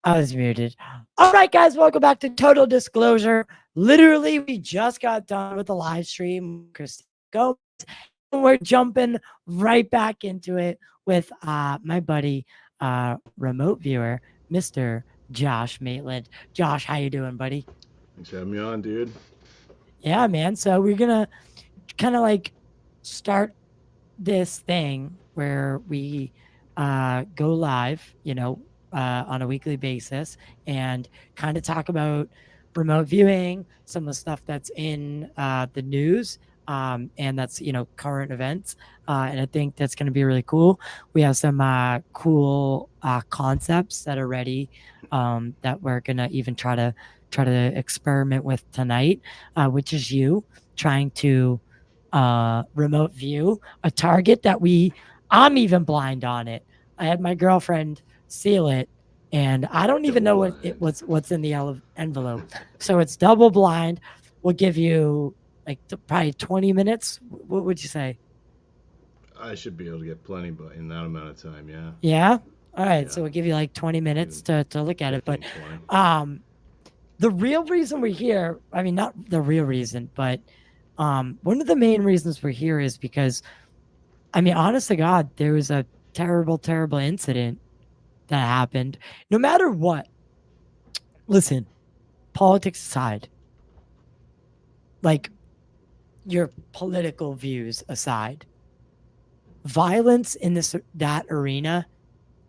I was muted. All right, guys, welcome back to Total Disclosure. Literally, we just got done with the live stream. Christine, go. And we're jumping right back into it with my buddy, remote viewer, Mr. Josh Maitland. Josh, how you doing, buddy? Thanks for having me on, dude. Yeah, man. So we're gonna kind of like start this thing where we go live, on a weekly basis and kind of talk about remote viewing, some of the stuff that's in the news. And that's current events, and I think that's going to be really cool. We have some cool concepts that are ready, that we're gonna even try to experiment with tonight, which is you trying to remote view a target that I'm even blind on it. I had my girlfriend seal it, and I don't even Double know blind. what's in the envelope. So it's double blind. We'll give you like probably 20 minutes. What would you say? I should be able to get plenty, but in that amount of time, yeah. Yeah. All right. Yeah. So we'll give you like 20 minutes Even to look at it. But 15, 20. um, the real reason we're here, I mean, not the real reason, but one of the main reasons we're here is because, I mean, honest to God, there was a terrible, terrible incident that happened. No matter what, listen, politics aside, like your political views aside, violence in that arena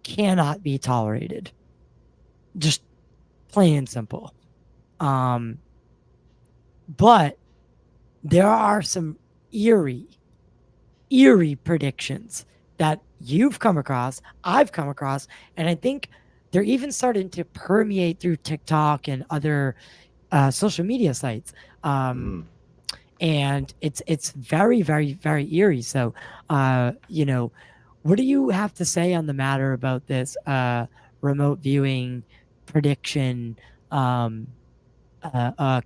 cannot be tolerated. Just plain and simple. Um, but there are some eerie, eerie predictions that you've come across, I've come across, and I think they're even starting to permeate through TikTok and other social media sites. Um, Mm. and it's very, very, very eerie. So, what do you have to say on the matter about this remote viewing prediction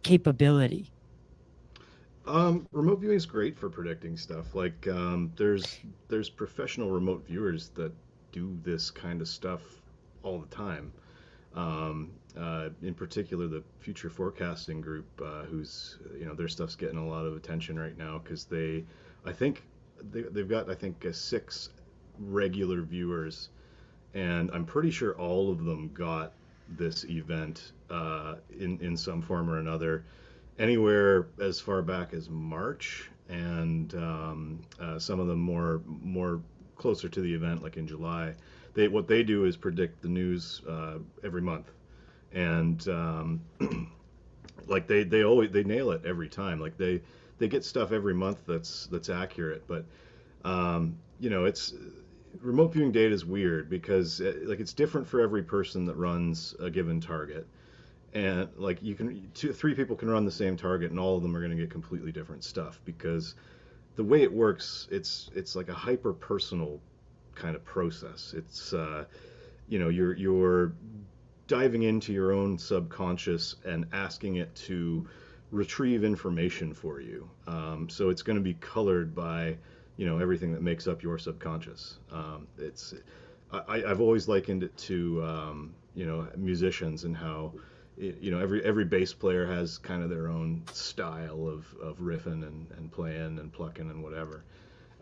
capability? Remote viewing is great for predicting stuff. Like, there's professional remote viewers that do this kind of stuff all the time. In particular, the future forecasting group, who's their stuff's getting a lot of attention right now because I think they've got six regular viewers, and I'm pretty sure all of them got this event in some form or another, anywhere as far back as March, and some of them more closer to the event, like in July. What they do is predict the news every month, and like they nail it every time. Like they get stuff every month that's accurate, but it's remote viewing data is weird because like it's different for every person that runs a given target, and like three people can run the same target and all of them are going to get completely different stuff because the way it works, it's like a hyper personal kind of process. It's you're diving into your own subconscious and asking it to retrieve information for you. So it's going to be colored by everything that makes up your subconscious. I've always likened it to musicians and how every bass player has kind of their own style of riffing and playing and plucking and whatever.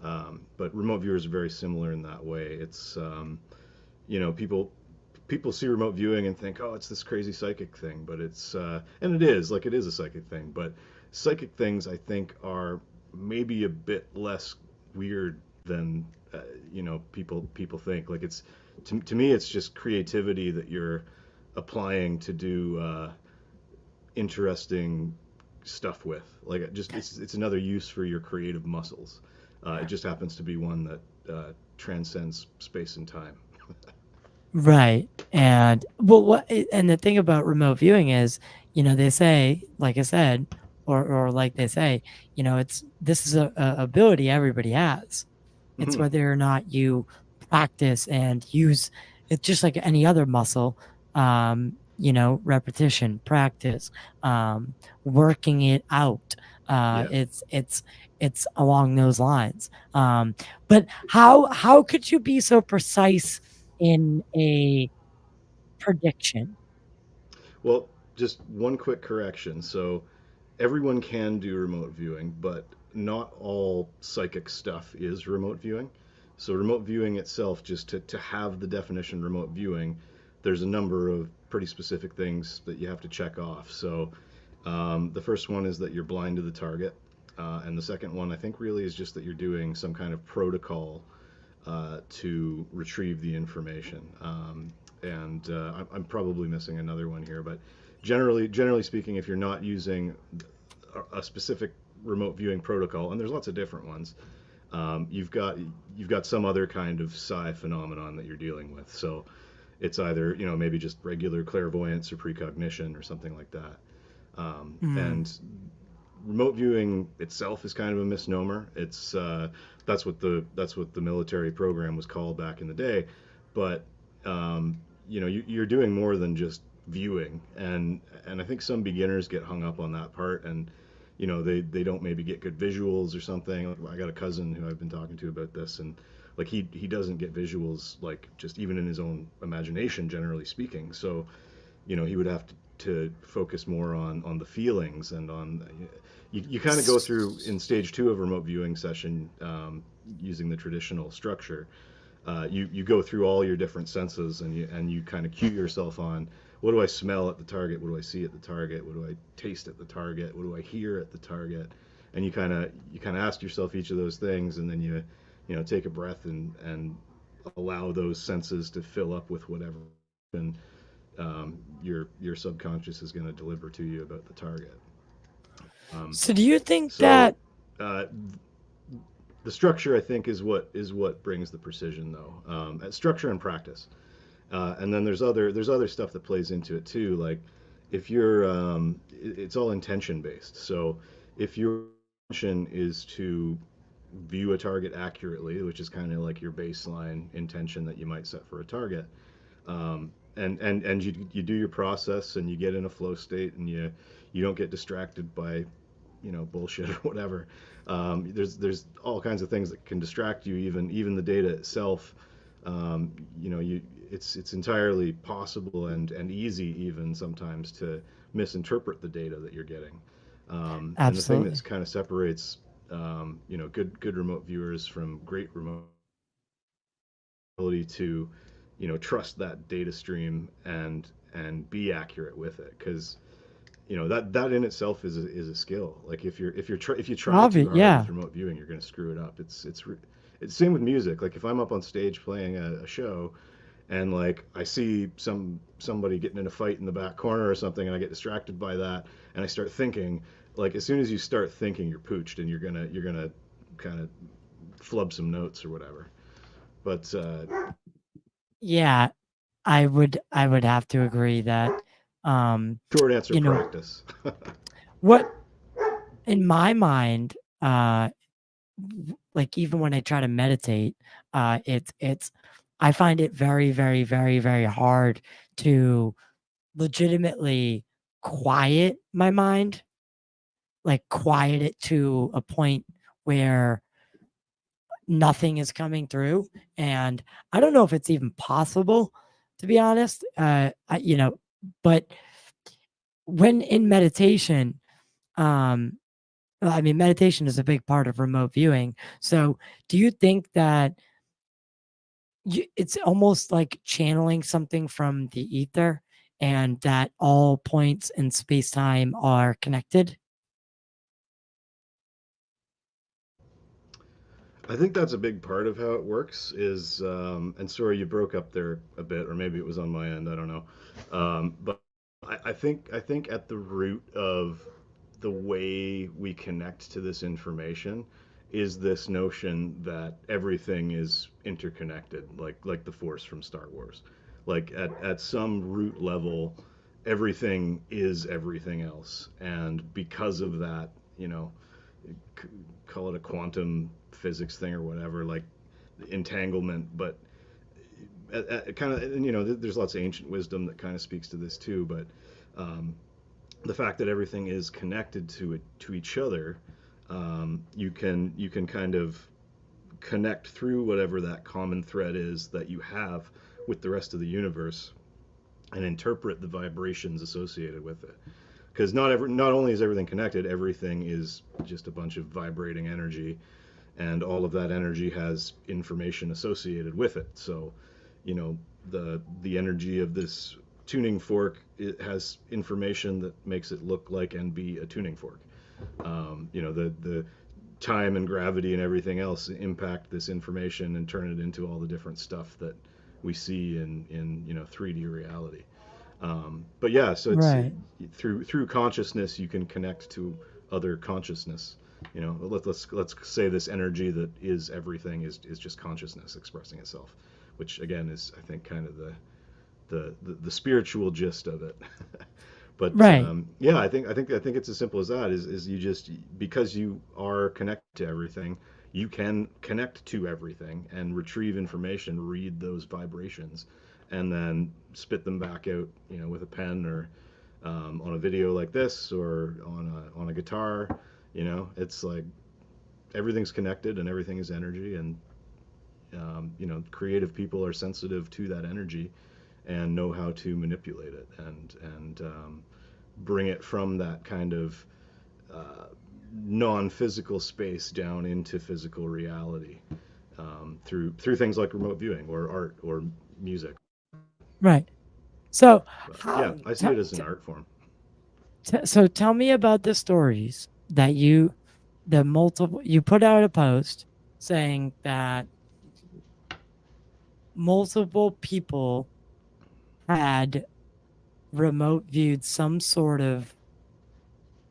But remote viewers are very similar in that way. It's people see remote viewing and think, oh, it's this crazy psychic thing, but and it is like it is a psychic thing, but psychic things I think are maybe a bit less weird than people think. Like it's to me, it's just creativity that you're applying to do interesting stuff with. Like it's another use for your creative muscles. It just happens to be one that transcends space and time. Right. And well, and the thing about remote viewing is, they say, like I said, or like they say, this is a ability everybody has. It's Mhm. whether or not you practice and use it, just like any other muscle. Repetition, practice, working it out. Yeah. It's along those lines. But how could you be so precise in a prediction? Well, just one quick correction. So everyone can do remote viewing, but not all psychic stuff is remote viewing. So remote viewing itself, just to have the definition remote viewing, there's a number of pretty specific things that you have to check off. So the first one is that you're blind to the target. And the second one, I think, really is just that you're doing some kind of protocol to retrieve the information. I'm probably missing another one here, but generally speaking, if you're not using a specific remote viewing protocol, and there's lots of different ones, you've got some other kind of psi phenomenon that you're dealing with. So it's either maybe just regular clairvoyance or precognition or something like that. Hmm. And remote viewing itself is kind of a misnomer. It's that's what the military program was called back in the day, but you're doing more than just viewing, and I think some beginners get hung up on that part, and they don't maybe get good visuals or something. Like, I got a cousin who I've been talking to about this, and like he doesn't get visuals like just even in his own imagination, generally speaking. So he would have to focus more on the feelings and on you kind of go through in stage two of a remote viewing session, using the traditional structure. You go through all your different senses, and you kind of cue yourself on, what do I smell at the target, what do I see at the target, what do I taste at the target, what do I hear at the target, and you kind of ask yourself each of those things, and then take a breath and allow those senses to fill up with whatever, and your subconscious is going to deliver to you about the target. Um, So do you think so that uh, the structure, I think, is what brings the precision, though. Structure and practice, and then there's other stuff that plays into it too. Like if it's all intention based. So if your intention is to view a target accurately, which is kind of like your baseline intention that you might set for a target, and you do your process and you get in a flow state, and you don't get distracted by bullshit or whatever. There's all kinds of things that can distract you, even the data itself. You it's entirely possible and easy even sometimes to misinterpret the data that you're getting. And the thing that's absolutely? kind of separates good remote viewers from great remote, ability to trust that data stream and be accurate with it, because that in itself is a skill. Like if you try too hard Yeah. with remote viewing, you're going to screw it up. It's same with music. Like if I'm up on stage playing a show, and like I see somebody getting in a fight in the back corner or something, and I get distracted by that, and I start thinking, like as soon as you start thinking, you're pooched, and you're gonna kind of flub some notes or whatever. But Yeah, I would have to agree that um short answer, you know practice. what in my mind, like even when I try to meditate, it's I find it very, very, very, very hard to legitimately quiet my mind, like quiet it to a point where nothing is coming through. And I don't know if it's even possible, to be honest. But when in meditation, um, well, I mean, meditation is a big part of remote viewing. So, do you think that it's almost like channeling something from the ether, and that all points in space time are connected? I think that's a big part of how it works. And sorry, you broke up there a bit, or maybe it was on my end. I don't know. But I think at the root of the way we connect to this information is this notion that everything is interconnected, like the Force from Star Wars. Like at some root level, everything is everything else, and because of that, you know, call it a quantum physics thing or whatever, like entanglement. But kind of, there's lots of ancient wisdom that kind of speaks to this too. But um, the fact that everything is connected to each other, you can kind of connect through whatever that common thread is that you have with the rest of the universe, and interpret the vibrations associated with it. Because not only is everything connected, everything is just a bunch of vibrating energy, and all of that energy has information associated with it. So, you know, the energy of this tuning fork, it has information that makes it look like and be a tuning fork. You know, the time and gravity and everything else impact this information and turn it into all the different stuff that we see in 3D reality. But yeah, so Right. through consciousness you can connect to other consciousness. You know, let's say this energy that is everything is just consciousness expressing itself, which again is, I think, kind of the spiritual gist of it. But Right. yeah, I think it's as simple as that. Is you just, because you are connected to everything, you can connect to everything and retrieve information, read those vibrations, and then spit them back out. You know, with a pen or on a video like this or on a guitar. You know, it's like everything's connected and everything is energy, and creative people are sensitive to that energy and know how to manipulate it and bring it from that kind of non-physical space down into physical reality, through things like remote viewing or art or music. Right. So But yeah, how I see it as an art form. so tell me about the stories that the multiple you put out a post saying that multiple people had remote viewed some sort of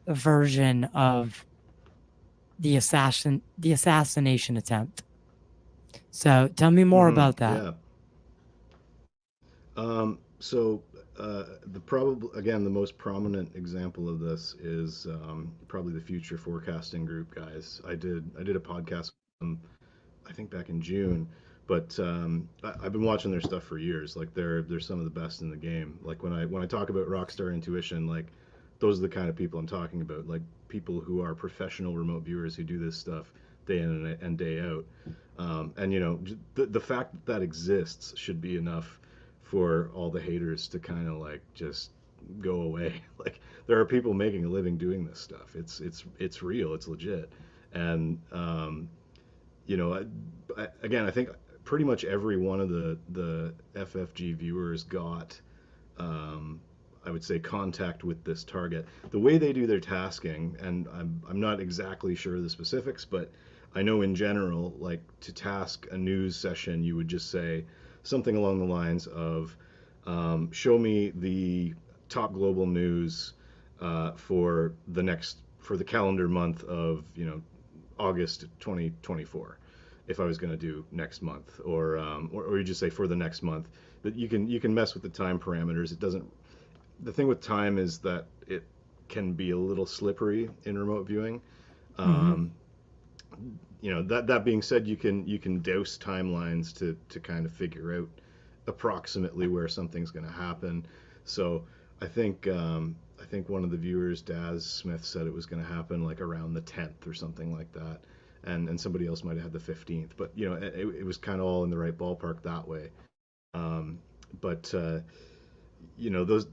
version of the assassination attempt. So tell me more about that. Yeah. So the probably again the most prominent example of this is probably the future forecasting group guys. I did a podcast with them, I think back in June, but I've been watching their stuff for years. Like they're some of the best in the game. Like when I talk about Rockstar Intuition, like those are the kind of people I'm talking about. Like people who are professional remote viewers who do this stuff day in and day out. And the fact that that exists should be enough for all the haters to kind of like just go away. Like there are people making a living doing this stuff. It's real. It's legit. And again, I think pretty much every one of the FFG viewers got, um, I would say, contact with this target. The way they do their tasking, and I'm not exactly sure of the specifics, but I know in general, like to task a news session, you would just say something along the lines of, show me the top global news for the calendar month of August 2024, if I was going to do next month, or you just say for the next month. But you can mess with the time parameters. It doesn't. The thing with time is that it can be a little slippery in remote viewing. Hmm. Um, that being said, you can dose timelines to kind of figure out approximately where something's going to happen. So I think one of the viewers, Daz Smith, said it was going to happen like around the 10th or something like that, and somebody else might have had the 15th. But it was kind of all in the right ballpark that way. Um, but those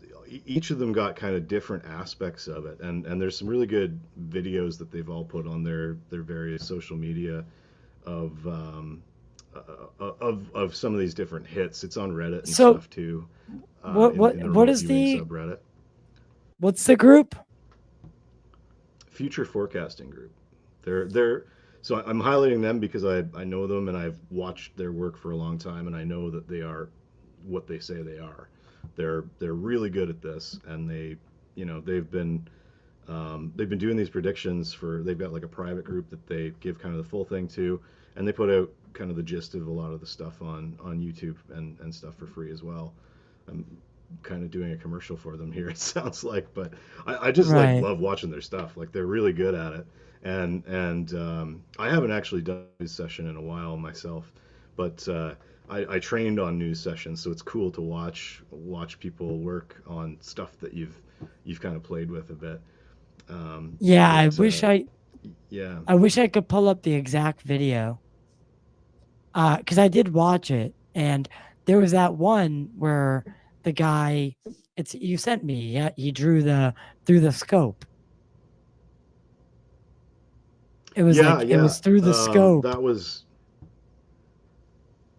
each of them got kind of different aspects of it, and there's some really good videos that they've all put on their various social media of of some of these different hits. It's on Reddit and So stuff too, what in the what remote is viewing the subreddit. what's the group? Future Forecasting Group. They're so I'm highlighting them because I know them and I've watched their work for a long time, and I know that they are what they say they are. They're really good at this, and they've been doing these predictions for. They've got like a private group that they give kind of the full thing to, and they put out kind of the gist of a lot of the stuff on YouTube and stuff for free as well. I'm kind of doing a commercial for them here. It sounds like, but I just like Right. love watching their stuff. Like they're really good at it, and I haven't actually done a news session in a while myself, but I trained on news sessions, so it's cool to watch people work on stuff that you've kind of played with a bit. Yeah, But yeah, I wish I could pull up the exact video. Because I did watch it, and there was that one where the guy, you sent me. Yeah, he drew through the scope. It was Yeah, like it yeah. was through the scope. That was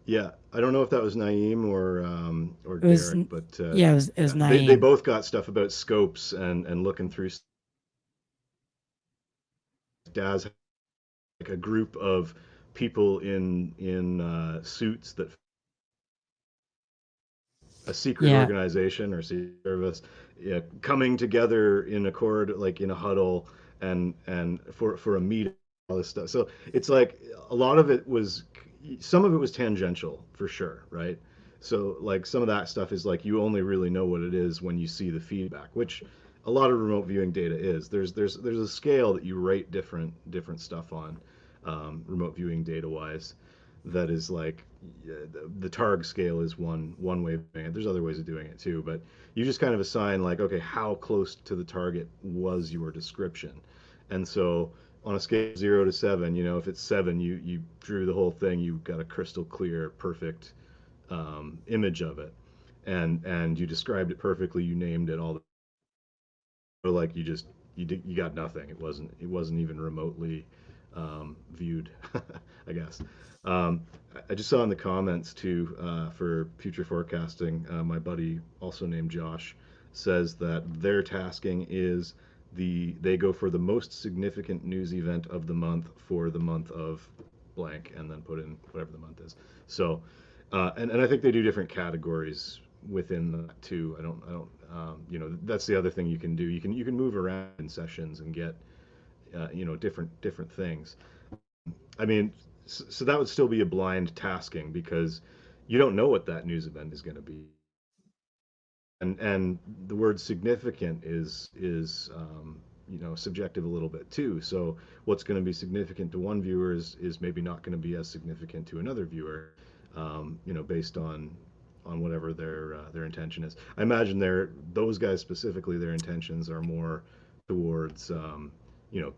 yeah. I don't know if that was Naeem or It was Derek, but yeah, it was yeah, they Naeem. both got stuff about scopes and looking through. Daz had like a group of people in suits that a secret Yeah, organization or secret service, yeah, coming together in accord, like in a huddle, and for a meeting, all this stuff. So it's like a lot of it was, some of it was tangential for sure, right? So like some of that stuff is like you only really know what it is when you see the feedback, which a lot of remote viewing data is. There's a scale that you rate different stuff on, remote viewing data wise, that is like, yeah, the targ scale is one way of doing it. There's other ways of doing it too, but you just kind of assign like, okay, how close to the target was your description. And so on a scale of 0 to 7, if it's 7, you drew the whole thing, you got a crystal clear, perfect image of it, and you described it perfectly, you named it all the, like you got nothing. It wasn't even remotely viewed, I guess. I just saw in the comments too, for future forecasting. My buddy, also named Josh, says that their tasking is they go for the most significant news event of the month for the month of blank, and then put in whatever the month is. So, and I think they do different categories within that too. I don't that's the other thing you can do. You can move around in sessions and get different things. I mean, so that would still be a blind tasking because you don't know what that news event is going to be. And the word significant is subjective a little bit too. So what's going to be significant to one viewer is maybe not going to be as significant to another viewer, based on whatever their intention is. I imagine those guys specifically, their intentions are more towards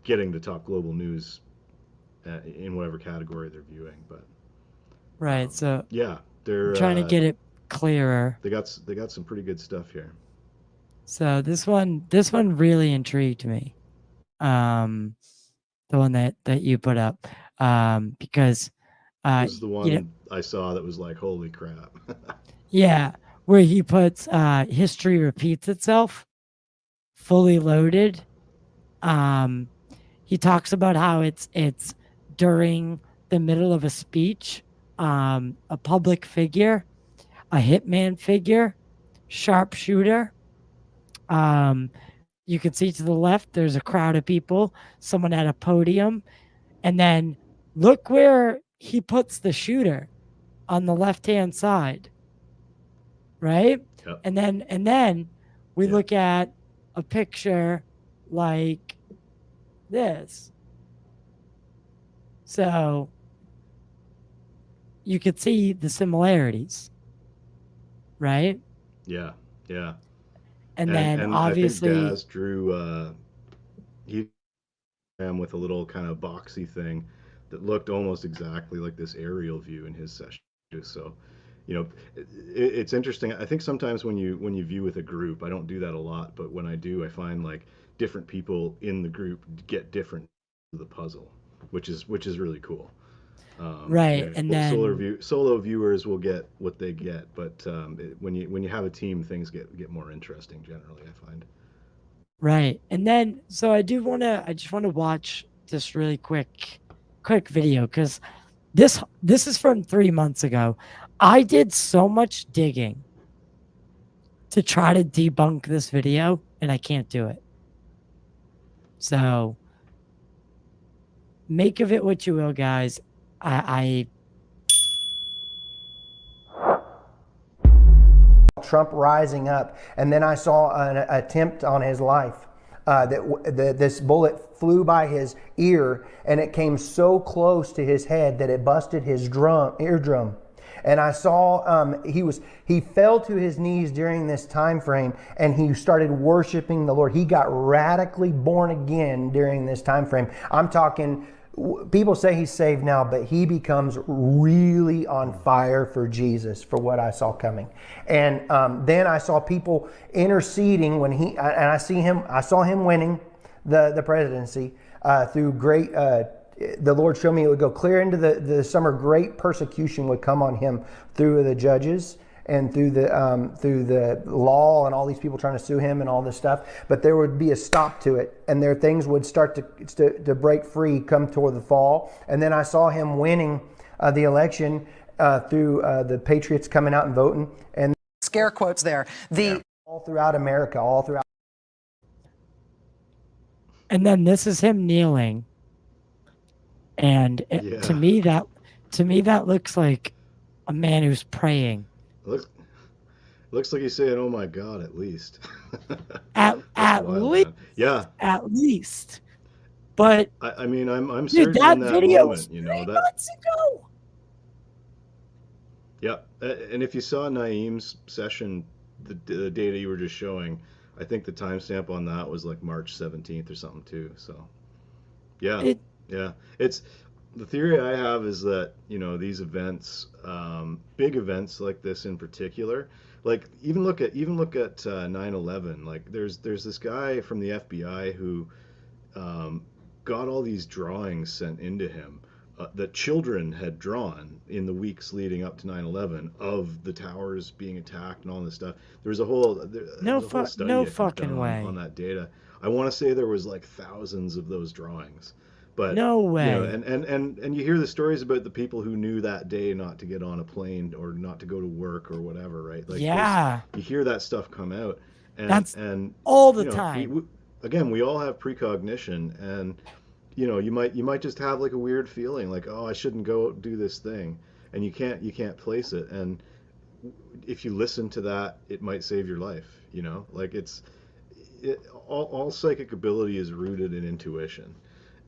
getting the top global news in whatever category they're viewing. But right. So yeah, I'm trying to get it clearer. they got some pretty good stuff here. So this one really intrigued me. Um, the one that you put up, because This is the you know, one I saw that was like, holy crap. yeah, where he puts history repeats itself, fully loaded. Um, he talks about how it's during the middle of a speech, a public figure, a hitman figure, sharpshooter. Um, you can see to the left, there's a crowd of people, someone at a podium, and then look where he puts the shooter on the left hand side, right? Yep. And then we Yeah. look at a picture like this. So you could see the similarities, right? Yeah. Yeah. And then And I think obviously, Daz drew he with a little kind of boxy thing that looked almost exactly like this aerial view in his session. So, it's interesting. I think sometimes when you view with a group, I don't do that a lot, but when I do, I find like different people in the group get different of the puzzle, which is really cool. right. And then Solo viewers will get what they get, but when you have a team, things get more interesting generally, I find. right. And then so I just want to watch this really quick video because this is from 3 months ago. I did so much digging to try to debunk this video and I can't do it. So make of it what you will, guys. I Trump rising up, and then I saw an attempt on his life. This bullet flew by his ear, and it came so close to his head that it busted his eardrum. And I saw he fell to his knees during this time frame, and he started worshiping the Lord. He got radically born again during this time frame. I'm talking people say he's saved now, but he becomes really on fire for Jesus for what I saw coming. And then I saw people interceding when I saw him winning the presidency through great. The Lord showed me it would go clear into the summer. Great persecution would come on him through the judges and through the law and all these people trying to sue him and all this stuff. But there would be a stop to it, and there things would start to break free come toward the fall. And then I saw him winning the election through the Patriots coming out and voting, and scare quotes there. All throughout America, all throughout. And then this is him kneeling, and to me that looks like a man who's praying. Looks like he's saying, "Oh my God," at least. at wild, least, man. Yeah. At least. But I mean, I'm dude, certain that in that video moment, was you know, 3 that. months ago. Yeah, and if you saw Naeem's session, the data you were just showing, I think the timestamp on that was like March 17th or something too. So, yeah, yeah. It's the theory I have is that, you know, these events, big events like this in particular, like even look at 9/11. Like there's this guy from the FBI who got all these drawings sent into him that children had drawn in the weeks leading up to 9/11 of the towers being attacked and all this stuff. There was a whole study no I think fucking done way. on that data. I want to say there was like thousands of those drawings. But No way. you know, and you hear the stories about the people who knew that day not to get on a plane or not to go to work or whatever, right? Like Yeah. you hear that stuff come out, That's and all the you know, time. again, we all have precognition, and you know, you might just have like a weird feeling, like, oh, I shouldn't go do this thing, and you can't place it, and if you listen to that, it might save your life. You know, like all psychic ability is rooted in intuition.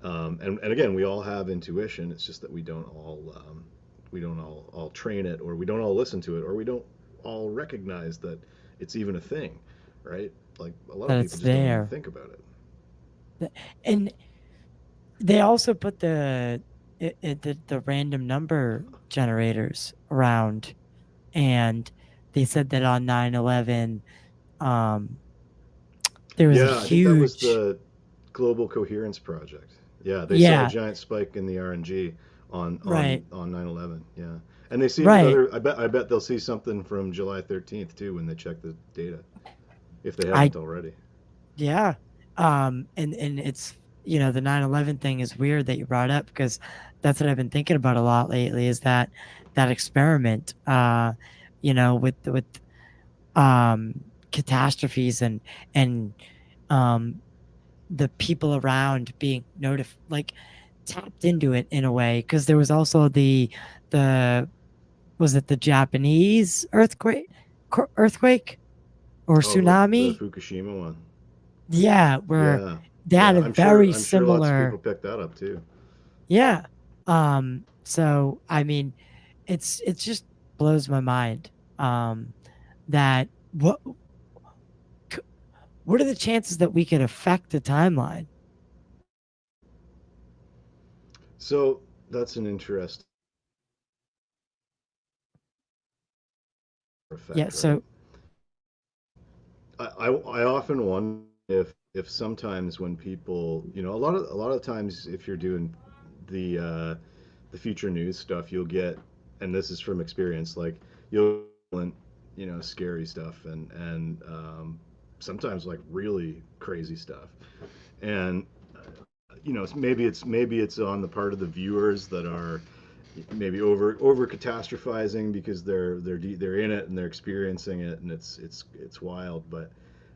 And again, we all have intuition. It's just that we don't all train it, or we don't all listen to it, or we don't all recognize that it's even a thing, right? Like a lot of people just don't even think about it. And they also put the random number generators around, and they said that on 9/11, there was a I think that was huge. the Global Coherence Project. Yeah, they saw a giant spike in the RNG on Right. 9/11. Yeah, and they see Right. I bet they'll see something from July 13th too when they check the data, if they haven't already. Yeah. And it's, you know, the 9/11 thing is weird that you brought up, because that's what I've been thinking about a lot lately, is that experiment, you know, with catastrophes and the people around being like tapped into it in a way, because there was also the was it the Japanese earthquake or The tsunami? Fukushima one. Yeah, where Yeah, they had yeah. a very I'm sure lots of similar. people picked that up too. Yeah. So I mean, it just blows my mind. That what are the chances that we could affect the timeline? So that's an interesting effect, Yeah. right? So I often wonder if sometimes when people, you know, a lot of times if you're doing the future news stuff, you'll get, and this is from experience, like you'll, you know, scary stuff and sometimes like really crazy stuff, and you know, maybe it's on the part of the viewers that are maybe over catastrophizing because they're in it and they're experiencing it, and it's wild, but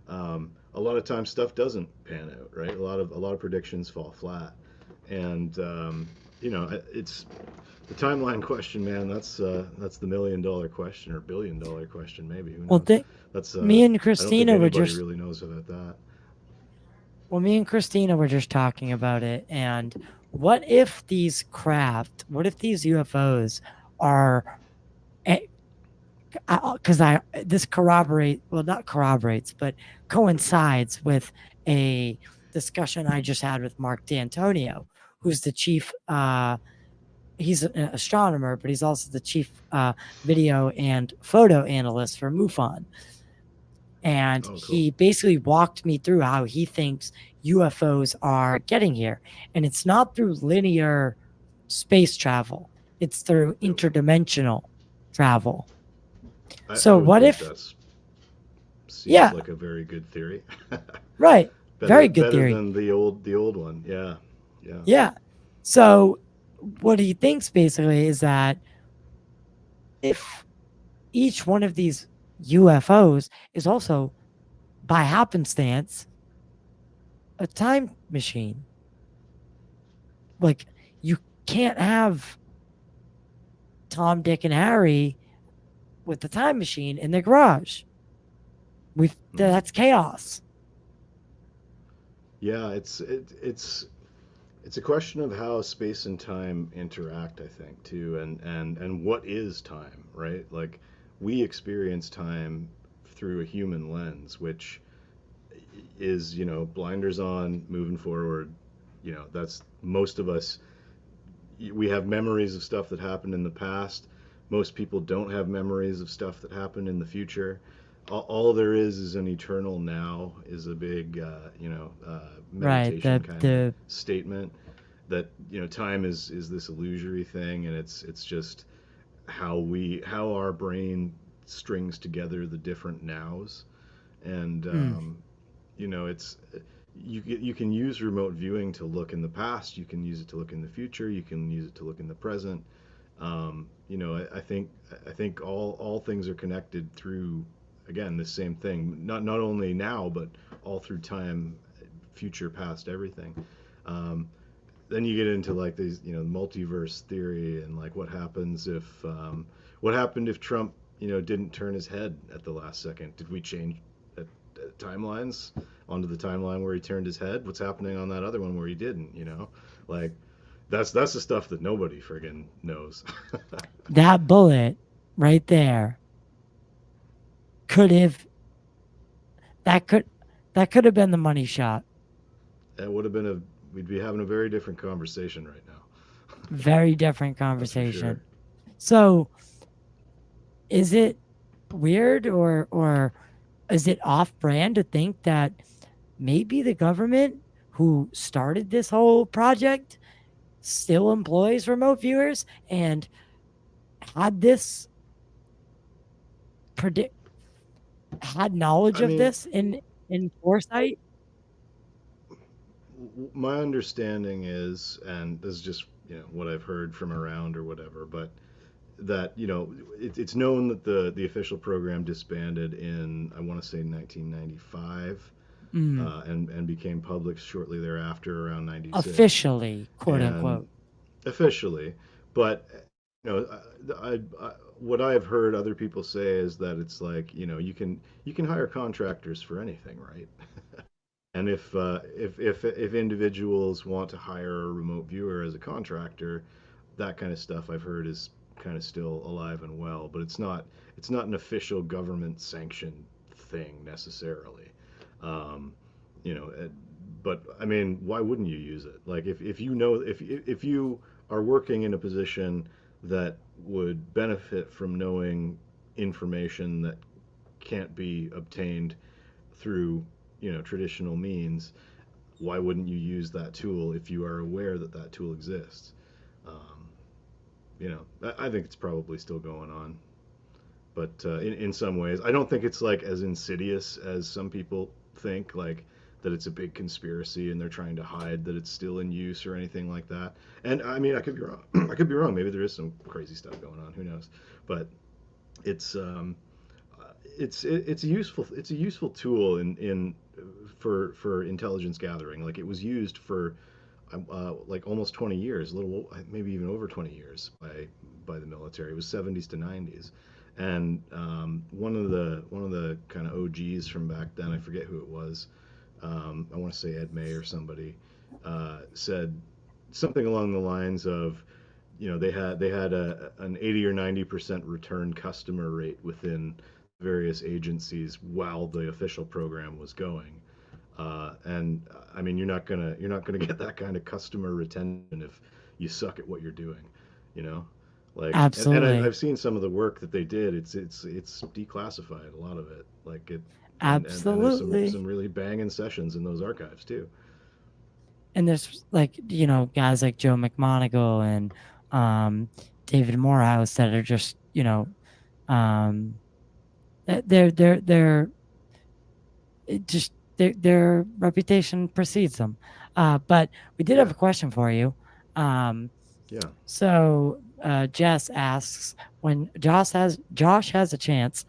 a lot of times stuff doesn't pan out, right? A lot of predictions fall flat, and you know, it's the timeline question, man. That's the $1 million question, or $1 billion question, maybe. Who knows? That's me and I don't think Christina were anybody just really knows about that. well, me and Christina were just talking about it, and what if these UFOs are, because this not corroborates, but coincides with a discussion I just had with Mark D'Antonio, who's the chief. He's an astronomer, but he's also the chief video and photo analyst for MUFON. And Oh, cool. he basically walked me through how he thinks UFOs are getting here. And it's not through linear space travel, it's through Yep. interdimensional travel. I So, would what think if, that's seems yeah, like a very good theory. right, better very good better theory. than the old one. Yeah. Yeah. Yeah. So, what he thinks basically is that if each one of these UFOs is also by happenstance a time machine, like you can't have Tom, Dick, and Harry with the time machine in the garage. Hmm. That's chaos. Yeah, it's a question of how space and time interact, I think, too, and what is time, right? Like we experience time through a human lens, which is, blinders on, moving forward. That's most of us. We have memories of stuff that happened in the past. Most people don't have memories of stuff that happened in the future. All there is an eternal now, is a big, Right. meditation The kind of the statement that time is this illusory thing, and it's just how our brain strings together the different nows, and mm, it's you can use remote viewing to look in the past, you can use it to look in the future, you can use it to look in the present. I think all things are connected through, again, the same thing, not only now but all through time, future, past, everything. um, then you get into like these, multiverse theory, and like what happened if Trump, didn't turn his head at the last second? Did we change timelines onto the timeline where he turned his head? What's happening on that other one where he didn't? Like that's the stuff that nobody friggin' knows. that bullet right there could have that could that could have been the money shot. That would have been a We'd be having a very different conversation right now. Very different That's for sure. conversation. So, is it weird or is it off brand to think that maybe the government who started this whole project still employs remote viewers and had this predict had knowledge I of mean, this in foresight? my understanding is, and this is just what I've heard from around or whatever, but that it's known that the official program disbanded in, I want to say, 1995, Mm, and became public shortly thereafter, around 96, officially, quote and unquote. officially. But what I've heard other people say is that it's like, you can hire contractors for anything, right? And if individuals want to hire a remote viewer as a contractor, that kind of stuff I've heard is kind of still alive and well, but it's not an official government sanctioned thing necessarily. Um, you know, uh, but I mean, why wouldn't you use it? Like if you know if you are working in a position that would benefit from knowing information that can't be obtained through traditional means, why wouldn't you use that tool if you are aware that that tool exists? Um, I think it's probably still going on, but in some ways, I don't think it's like as insidious as some people think, like that it's a big conspiracy and they're trying to hide that it's still in use or anything like that. And I mean, I could be wrong. I could be wrong. Maybe there is some crazy stuff going on. Who knows? But it's it's a useful tool in for intelligence gathering. Like it was used for like almost 20 years, a little maybe even over 20 years by the military. It was 70s to 90s, and one of the kind of OGs from back then, I forget who it was. I want to say Ed May or somebody said something along the lines of, they had an 80 or 90% return customer rate within various agencies while the official program was going. And I mean, you're not gonna get that kind of customer retention if you suck at what you're doing, you know. Like, and Absolutely. I've seen some of the work that they did. It's declassified, a lot of it. Like it, and there's Absolutely. some really banging sessions in those archives too. And there's like, guys like Joe McMonagle and um, David Morehouse that are just, um, they're it just their reputation precedes them. But we did have Yeah, a question for you. Um, yeah. Jess asks, when Josh has a chance,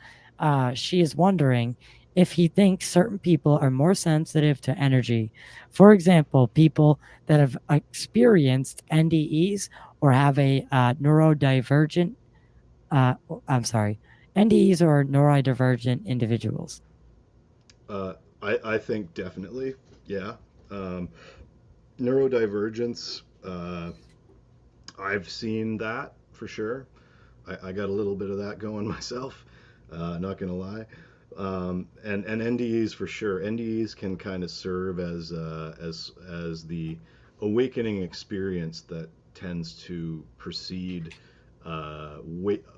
she is wondering if he thinks certain people are more sensitive to energy. For example, people that have experienced NDEs or have a neurodivergent. I'm sorry, NDEs or neurodivergent individuals. Uh, I think definitely, yeah. Um, Neurodivergence. I've seen that for sure. I got a little bit of that going myself. Not gonna lie. And NDEs for sure. NDEs can kind of serve as the awakening experience that tends to precede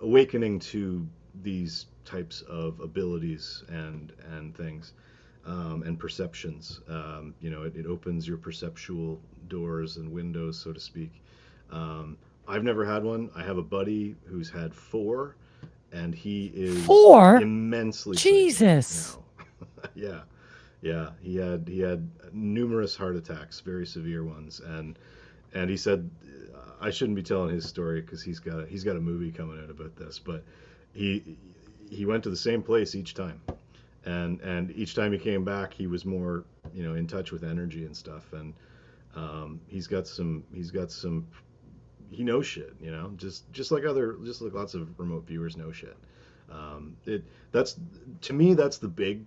awakening to these types of abilities and things and perceptions. It opens your perceptual doors and windows, so to speak. Um, I've never had one. I have a buddy who's had four, and he is Four? immensely psychic Jesus. now. Yeah, yeah. He had numerous heart attacks, very severe ones, and he said I shouldn't be telling his story because he's got a movie coming out about this, but he he went to the same place each time, and each time he came back, he was more in touch with energy and stuff, and he's got some he knows shit, just like lots of remote viewers know shit. It that's To me that's the big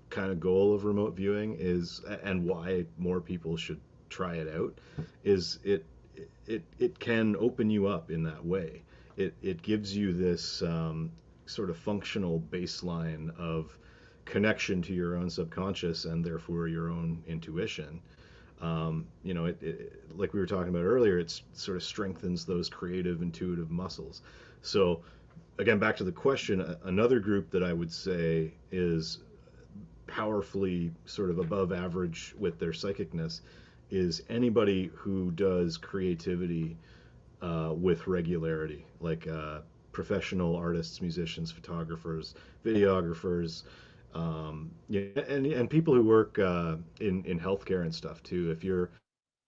kind of goal of remote viewing is, and why more people should try it out, is it can open you up in that way. It gives you this sort of functional baseline of connection to your own subconscious and therefore your own intuition. Like we were talking about earlier, it sort of strengthens those creative, intuitive muscles. So, again, back to the question, another group that I would say is powerfully sort of above average with their psychicness is anybody who does creativity with regularity, like professional artists, musicians, photographers, videographers, and people who work in healthcare and stuff too. If you're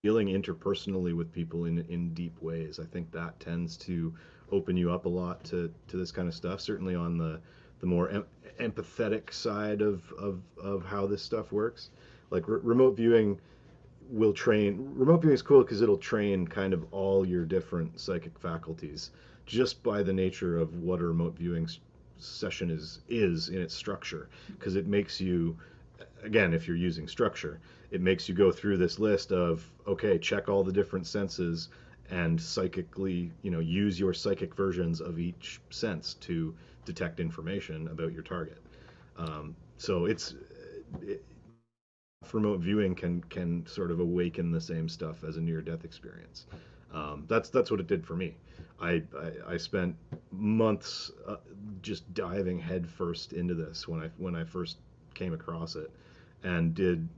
dealing interpersonally with people in deep ways, I think that tends to open you up a lot to this kind of stuff. Certainly on the more empathetic side of how this stuff works. Like remote viewing is cool because it'll train kind of all your different psychic faculties just by the nature of what a remote viewing session is in its structure, because it makes you, again, if you're using structure, it makes you go through this list of, okay, check all the different senses and psychically, use your psychic versions of each sense to detect information about your target. So remote viewing can sort of awaken the same stuff as a near death experience. That's what it did for me. I spent months just diving headfirst into this when I first came across it, and did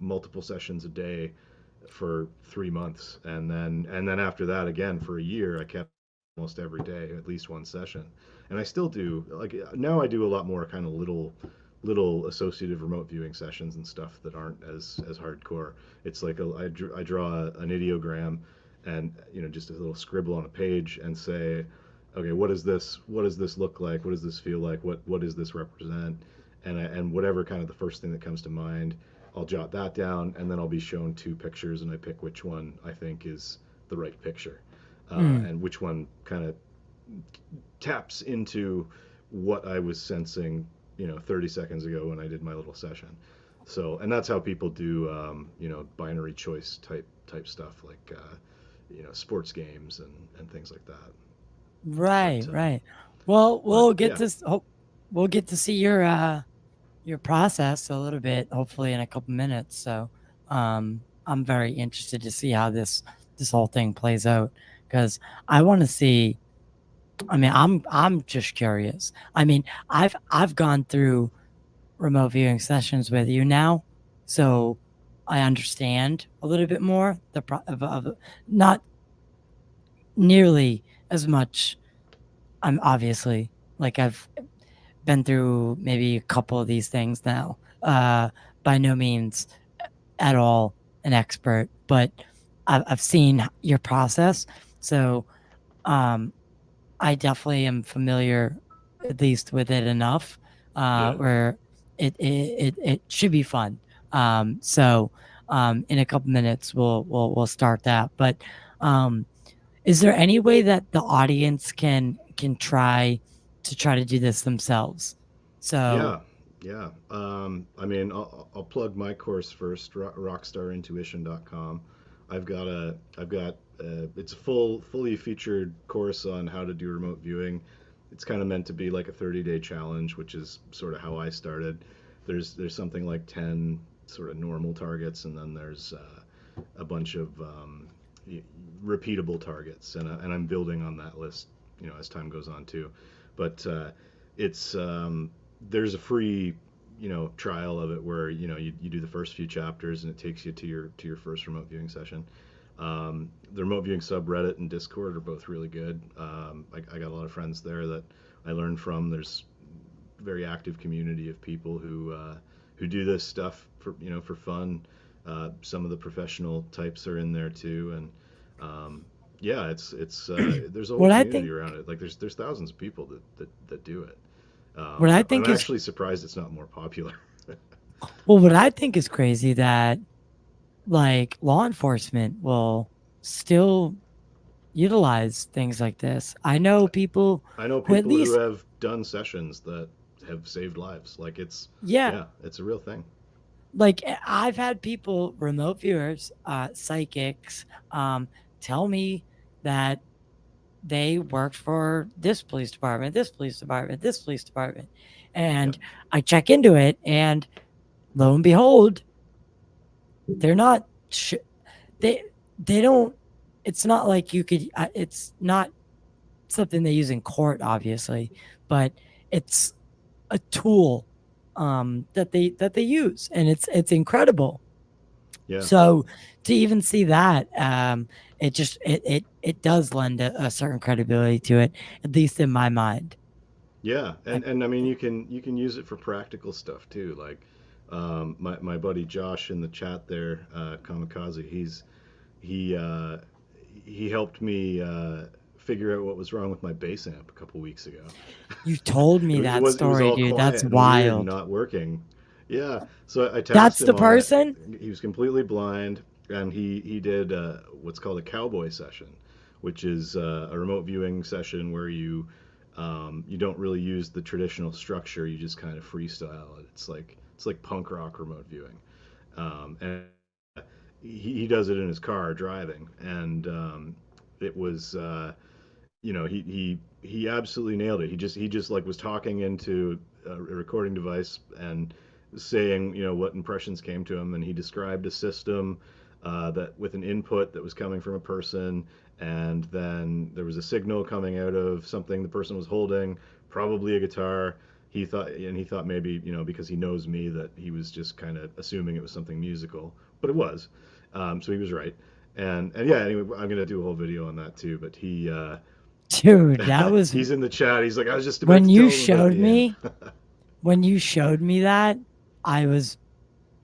multiple sessions a day for 3 months, and then after that again for a year I kept almost every day at least one session, and I still do. Like now I do a lot more kind of little associative remote viewing sessions and stuff that aren't as hardcore. It's like I draw an ideogram, and just a little scribble on a page and say, okay, what does this look like, what does this feel like, what does this represent, and whatever kind of the first thing that comes to mind, I'll jot that down, and then I'll be shown two pictures, and I pick which one I think is the right picture, Mm. and which one kind of taps into what I was sensing, 30 seconds ago when I did my little session. So, and that's how people do, binary choice type stuff, like, sports games and things like that. Right, But, right. Well, but yeah, we'll get to see your your process a little bit, hopefully in a couple minutes. So I'm very interested to see how this whole thing plays out because I want to see. I mean, I'm just curious. I mean, I've gone through remote viewing sessions with you now, so I understand a little bit more of not nearly as much. I'm obviously like I've been through maybe a couple of these things now. By no means at all an expert, but I've seen your process, so um, I definitely am familiar, at least with it enough, Yeah. where it should be fun. So in a couple minutes we'll start that. But um, is there any way that the audience can try to do this themselves? So Yeah, yeah. I mean, I'll plug my course first, rockstarintuition.com. I've got, it's a fully featured course on how to do remote viewing. It's kind of meant to be like a 30-day challenge, which is sort of how I started. There's something like 10 sort of normal targets, and then there's a bunch of repeatable targets, and I'm building on that list, as time goes on too. But it's there's a free trial of it where you do the first few chapters and it takes you to your first remote viewing session. The remote viewing subreddit and Discord are both really good. I got a lot of friends there that I learned from. There's a very active community of people who do this stuff for fun. Some of the professional types are in there too, and yeah, it's there's a whole what I community think around it. Like there's thousands of people that do it. what I I'm think is actually surprised it's not more popular. what I think is crazy that like law enforcement will still utilize things like this. I know people I know who at people who least, have done sessions that have saved lives. Like yeah, yeah, it's a real thing. like I've had people, remote viewers, psychics, tell me that they worked for this police department, this police department, this police department. Yeah, And I check into it, and lo and behold, they're not, they, they don't, it's not like you could, it's not something they use in court, obviously, but it's a tool that they use, and it's incredible. yeah. So to even see that, it just it does lend a certain credibility to it, at least in my mind. Yeah, I, and I mean you can use it for practical stuff too. Like my buddy Josh in the chat there, Kamikaze. He uh, he helped me figure out what was wrong with my bass amp a couple weeks ago. you told it, me wa- it that was it was story, all dude. That's quiet and weird and wild. not working. Yeah, so I tasked That's him the on it. person. He was completely blind, and he did what's called a cowboy session, which is a remote viewing session where you don't really use the traditional structure. You just kind of freestyle it. It's like punk rock remote viewing, and he does it in his car driving, and it was he absolutely nailed it. He just like was talking into a recording device and saying what impressions came to him, and he described a system that with an input that was coming from a person, and then there was a signal coming out of something the person was holding, probably a guitar. He thought maybe because he knows me that he was just kind of assuming it was something musical, but it was. So he was right. And yeah, anyway, I'm gonna do a whole video on that too. But Dude, that was he's in the chat. He's like, I was just about when to you tell him about showed the amp. me when you showed me that, I was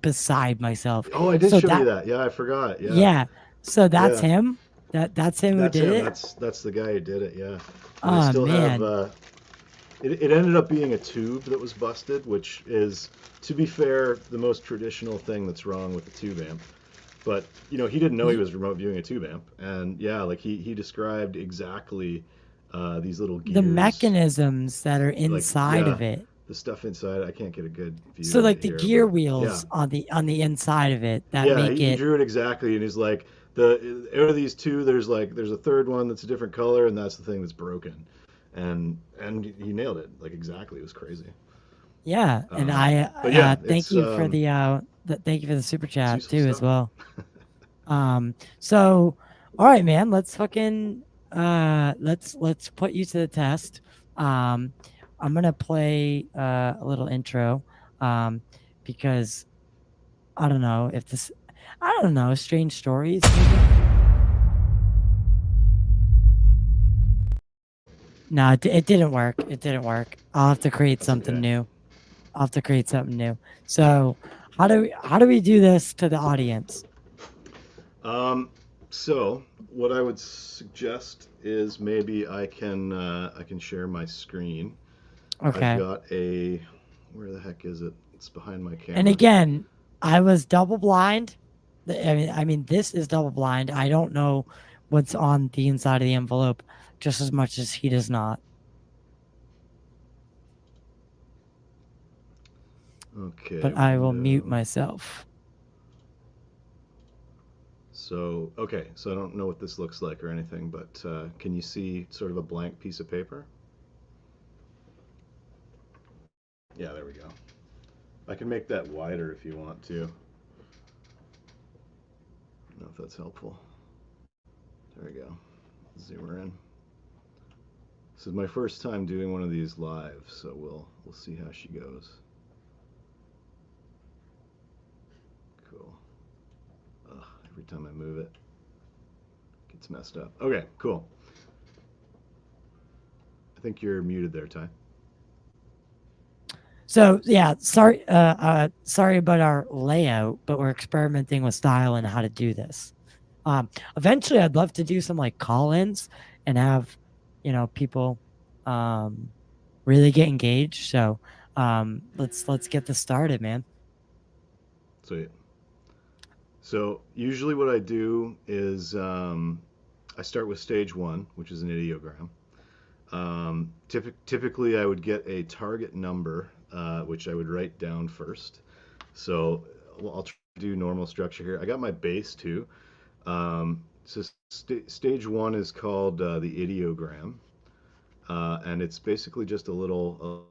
beside myself. Oh, I did So show you that, that. Yeah, I forgot. Yeah, yeah, so that's yeah, him. That's him who that's did him. it. That's the guy who did it. Yeah, and I Oh still have. man, It ended up being a tube that was busted, which is, to be fair, the most traditional thing that's wrong with the tube amp. But he didn't know he Y- was remote viewing a tube amp, and yeah, like he described exactly these little the gears, mechanisms that are like inside yeah, of it. the stuff inside. I can't get a good view So of like it the here, gear but yeah, wheels on the inside of it that yeah, make he it. drew it exactly, and he's like, the out of these two, there's a third one that's a different color, and that's the thing that's broken, and he nailed it like exactly. It was crazy. Yeah, and I But yeah, thank it's you for thank you for the super it's chat useful too as stuff. well. So all right, man, let's fucking let's put you to the test. I'm gonna play a little intro because I don't know if this I don't know, strange stories maybe? No, it didn't work. It didn't work. I'll have to create That's something okay. new. I'll have to create something new. So how do we do this to the audience? So what I would suggest is maybe I can share my screen. I've Okay. got a where the heck is it? It's behind my And camera. again, I was double blind. I mean, this is double blind. I don't know what's on the inside of the envelope just as much as he does not. Okay, But I will mute window. myself. So okay, so I don't know what this looks like or anything, but can you see sort of a blank piece of paper? Yeah, there we go. I can make that wider if you want to. I don't know if that's helpful. There we go. Zoom her in. This is my first time doing one of these live, so we'll see how she goes. Cool. Ugh, every time I move it, it gets messed up. Okay, cool. I think you're muted there, Ty. So yeah, sorry about our layout, but we're experimenting with style and how to do this. Eventually I'd love to do some like call-ins and have, people really get engaged. So let's get this started, man. Sweet. So usually what I do is I start with stage one, which is an ideogram. Typically, I would get a target number, which I would write down first. So I'll try to do normal structure here. I got my base too. So stage one is called the ideogram, and it's basically just a little.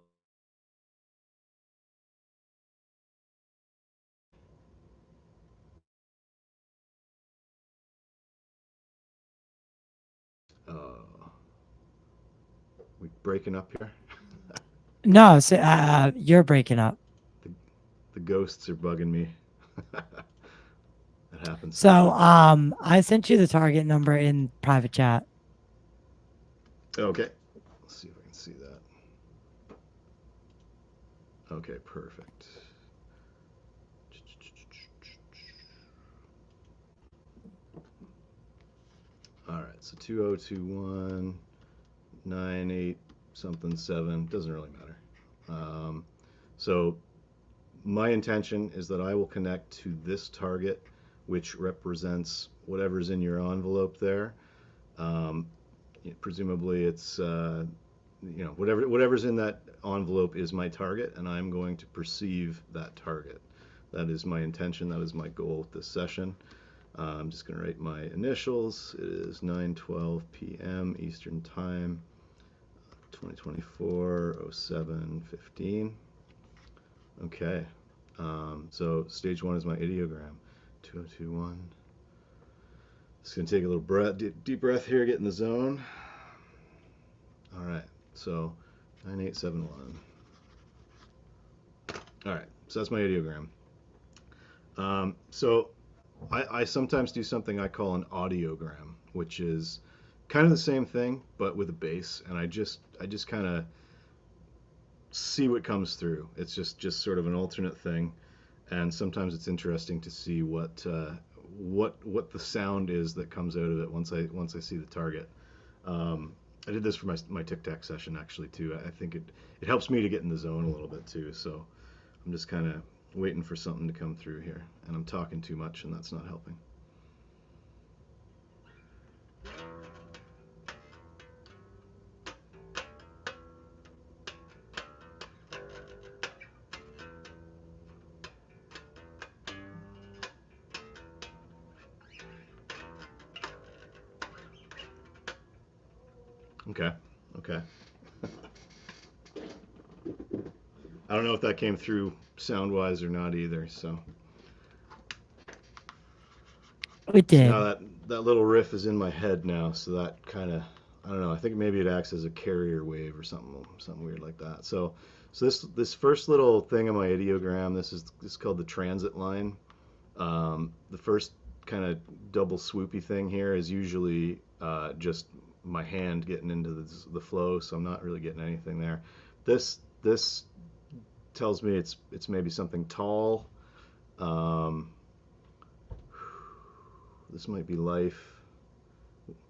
We breaking up here. No, so, you're breaking up. the, the ghosts are bugging me. That happens So sometimes. I sent you the target number in private chat. Okay. Let's see if I can see that. Okay, perfect. All right, so 2021 98 something 7 doesn't really matter. So my intention is that I will connect to this target, which represents whatever's in your envelope there. Um, Presumably, it's whatever's in that envelope is my target, and I'm going to perceive that target. That is my intention. That is my goal with this session. I'm just going to write my initials. It is 9:12 p.m. Eastern Time, 2024 07:15. Okay. So stage one is my ideogram. 2021. Just going to take a little breath, deep breath here, get in the zone. All right. So 9871. All right. So that's my ideogram. So I sometimes do something I call an audiogram, which is kind of the same thing but with a bass, and I just kind of see what comes through. It's just sort of an alternate thing, and sometimes it's interesting to see what the sound is that comes out of it once I see the target. I did this for my tic tac session actually too. I think it helps me to get in the zone a little bit too. So I'm just kind of waiting for something to come through here, and I'm talking too much, and that's not helping. Okay, okay. I don't know if that came through sound wise or not either. So It now did. that little riff is in my head now, so that kind of, I don't know. I think maybe it acts as a carrier wave or something weird like that. So this first little thing on my ideogram, this is called the transit line. The first kind of double swoopy thing here is usually just my hand getting into the flow, so I'm not really getting anything there. This tells me it's maybe something tall. Um, this might be life.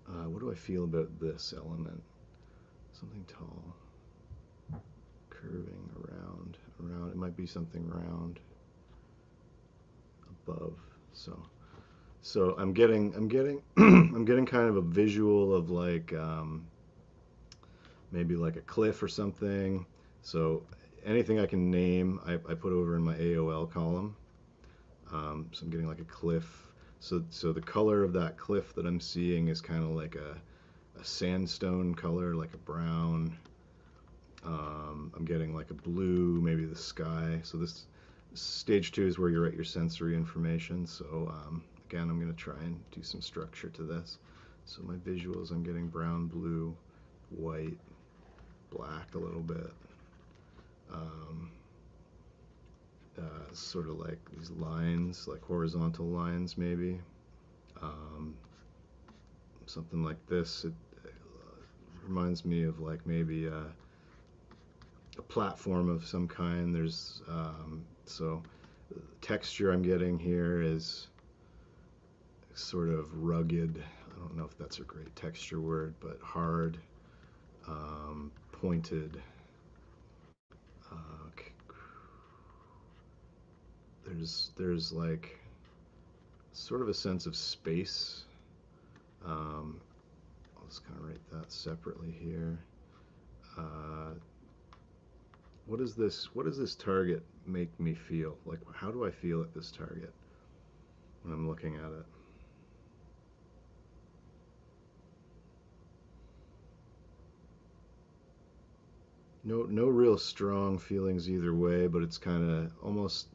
What do I feel about this element? Something tall, curving around. It might be something round above. So I'm getting I'm getting kind of a visual of like maybe like a cliff or something. So anything I can name, I put over in my AOL column. So I'm getting like a cliff. So the color of that cliff that I'm seeing is kind of like a sandstone color, like a brown. I'm getting like a blue, maybe the sky. So this stage 2 is where you write your sensory information. So again, I'm going to try and do some structure to this. So my visuals, I'm getting brown, blue, white, black a little bit. Um, Sort of like these lines, like horizontal lines maybe. Um, Something like this. It reminds me of like maybe a platform of some kind. There's so the texture I'm getting here is sort of rugged. I don't know if that's a great texture word, but hard, pointed. Okay. There's like sort of a sense of space. I'll just kind of write that separately here. Uh, what does this target make me feel? Like, how do I feel at this target when I'm looking at it? No real strong feelings either way, but it's kind of almost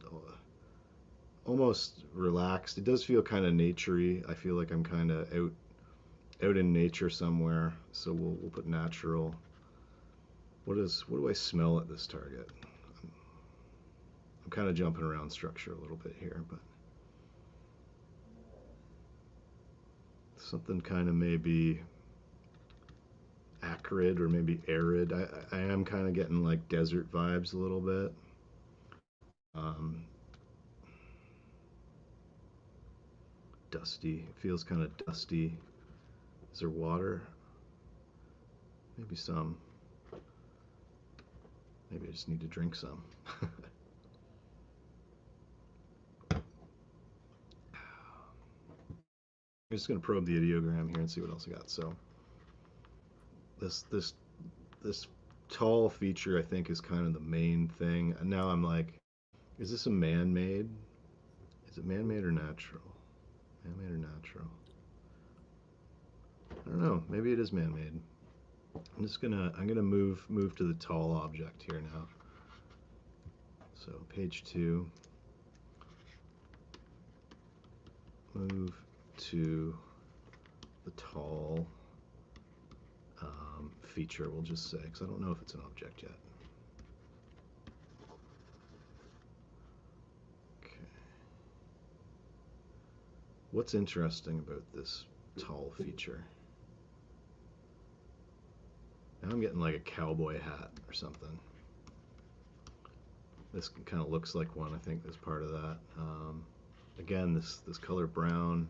relaxed. It does feel kind of naturey. I feel like I'm kind of out in nature somewhere. So we'll put natural. What do I smell at this target? I'm kind of jumping around structure a little bit here, but something kind of maybe acrid or maybe arid. I am kind of getting like desert vibes a little bit. Um, Dusty. It feels kind of dusty. Is there water? Maybe some. Maybe I just need to drink some. I'm just gonna probe the ideogram here and see what else I got. So this this this tall feature I think is kind of the main thing. And now I'm like, is this a man-made? Is it man-made or natural? Man-made or natural? I don't know. Maybe it is man-made. I'm gonna move to the tall object here now. So page 2. Move to the tall feature, we'll just say, because I don't know if it's an object yet. Okay. What's interesting about this tall feature? Now I'm getting like a cowboy hat or something. This kind of looks like one, I think, as part of that. Again, this color brown.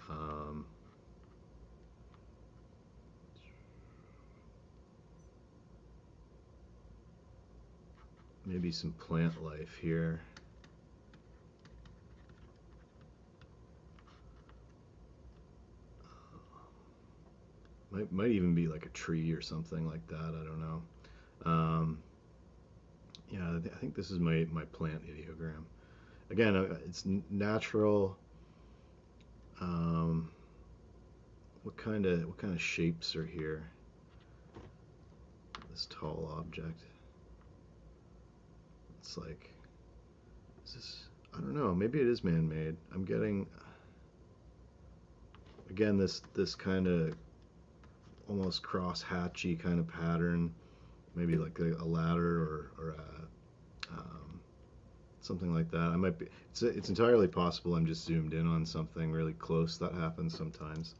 Um, Maybe some plant life here. Might even be like a tree or something like that. I don't know. Yeah, I think this is my plant ideogram. Again, it's natural. Um, what kind of shapes are here? This tall object. It's like, is this? I don't know. Maybe it is man-made. I'm getting again this kind of almost cross-hatchy kind of pattern. Maybe like a ladder or something like that. I might be. It's entirely possible. I'm just zoomed in on something really close. That happens sometimes,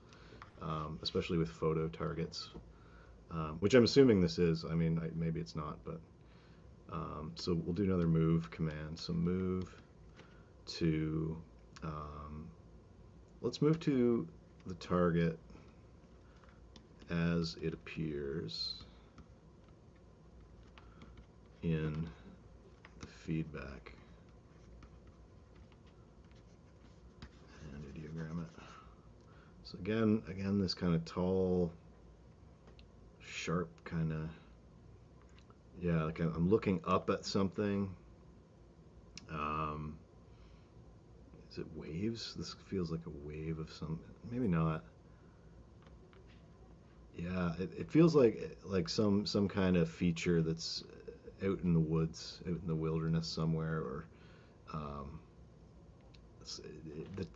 especially with photo targets, which I'm assuming this is. I mean, maybe it's not, but so we'll do another move command. So move to. Let's move to the target as it appears in the feedback and ideogram it. So again, this kind of tall, sharp kind of, yeah, like I'm looking up at something. Um, is it waves? This feels like a wave of some, maybe not. Yeah, it feels like some kind of feature that's out in the woods, out in the wilderness somewhere, or um,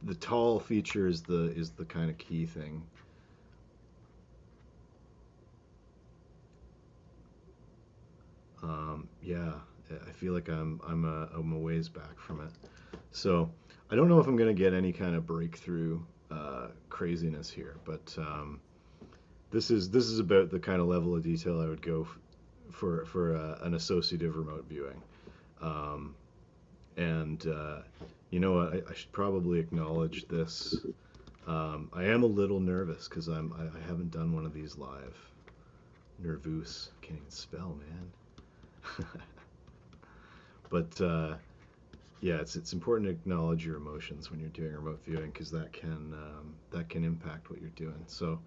the tall feature is the kind of key thing. Yeah, I feel like I'm a ways back from it. So I don't know if I'm gonna get any kind of breakthrough craziness here, but this is about the kind of level of detail I would go for an associative remote viewing. Um, and you know what? I should probably acknowledge this. I am a little nervous because I haven't done one of these live. Nervous, can't even spell, man. But yeah, it's important to acknowledge your emotions when you're doing remote viewing because that can impact what you're doing. So